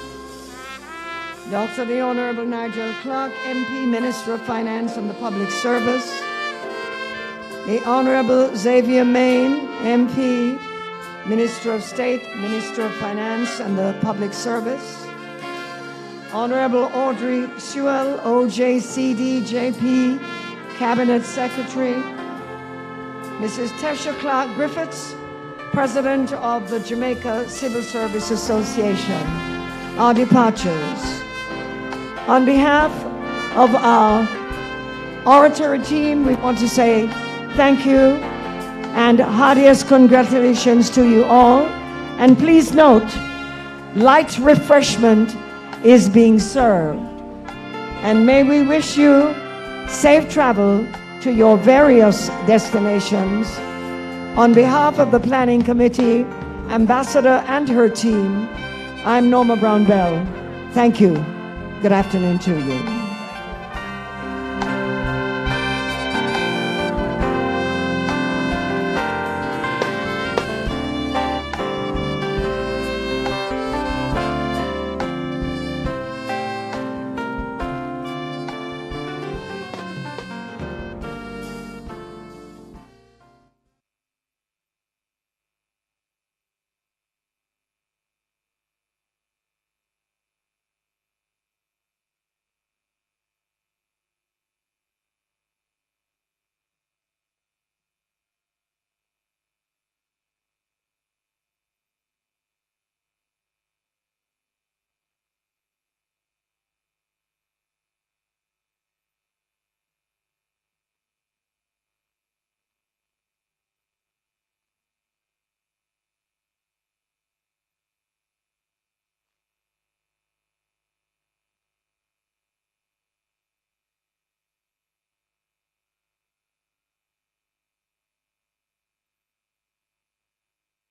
Dr. the Honorable Nigel Clark, MP, Minister of Finance and the Public Service. The Honorable Xavier Main, MP, Minister of State, Minister of Finance and the Public Service. Honorable Audrey Sewell, OJCD, JP, Cabinet Secretary. Mrs. Tesha Clark Griffiths, President of the Jamaica Civil Service Association. Our departures. On behalf of our oratory team, we want to say thank you and heartiest congratulations to you all. And please note, light refreshment is being served. And may we wish you safe travel to your various destinations. On behalf of the Planning Committee, Ambassador and her team, I'm Norma Brown-Bell. Thank you. Good afternoon to you.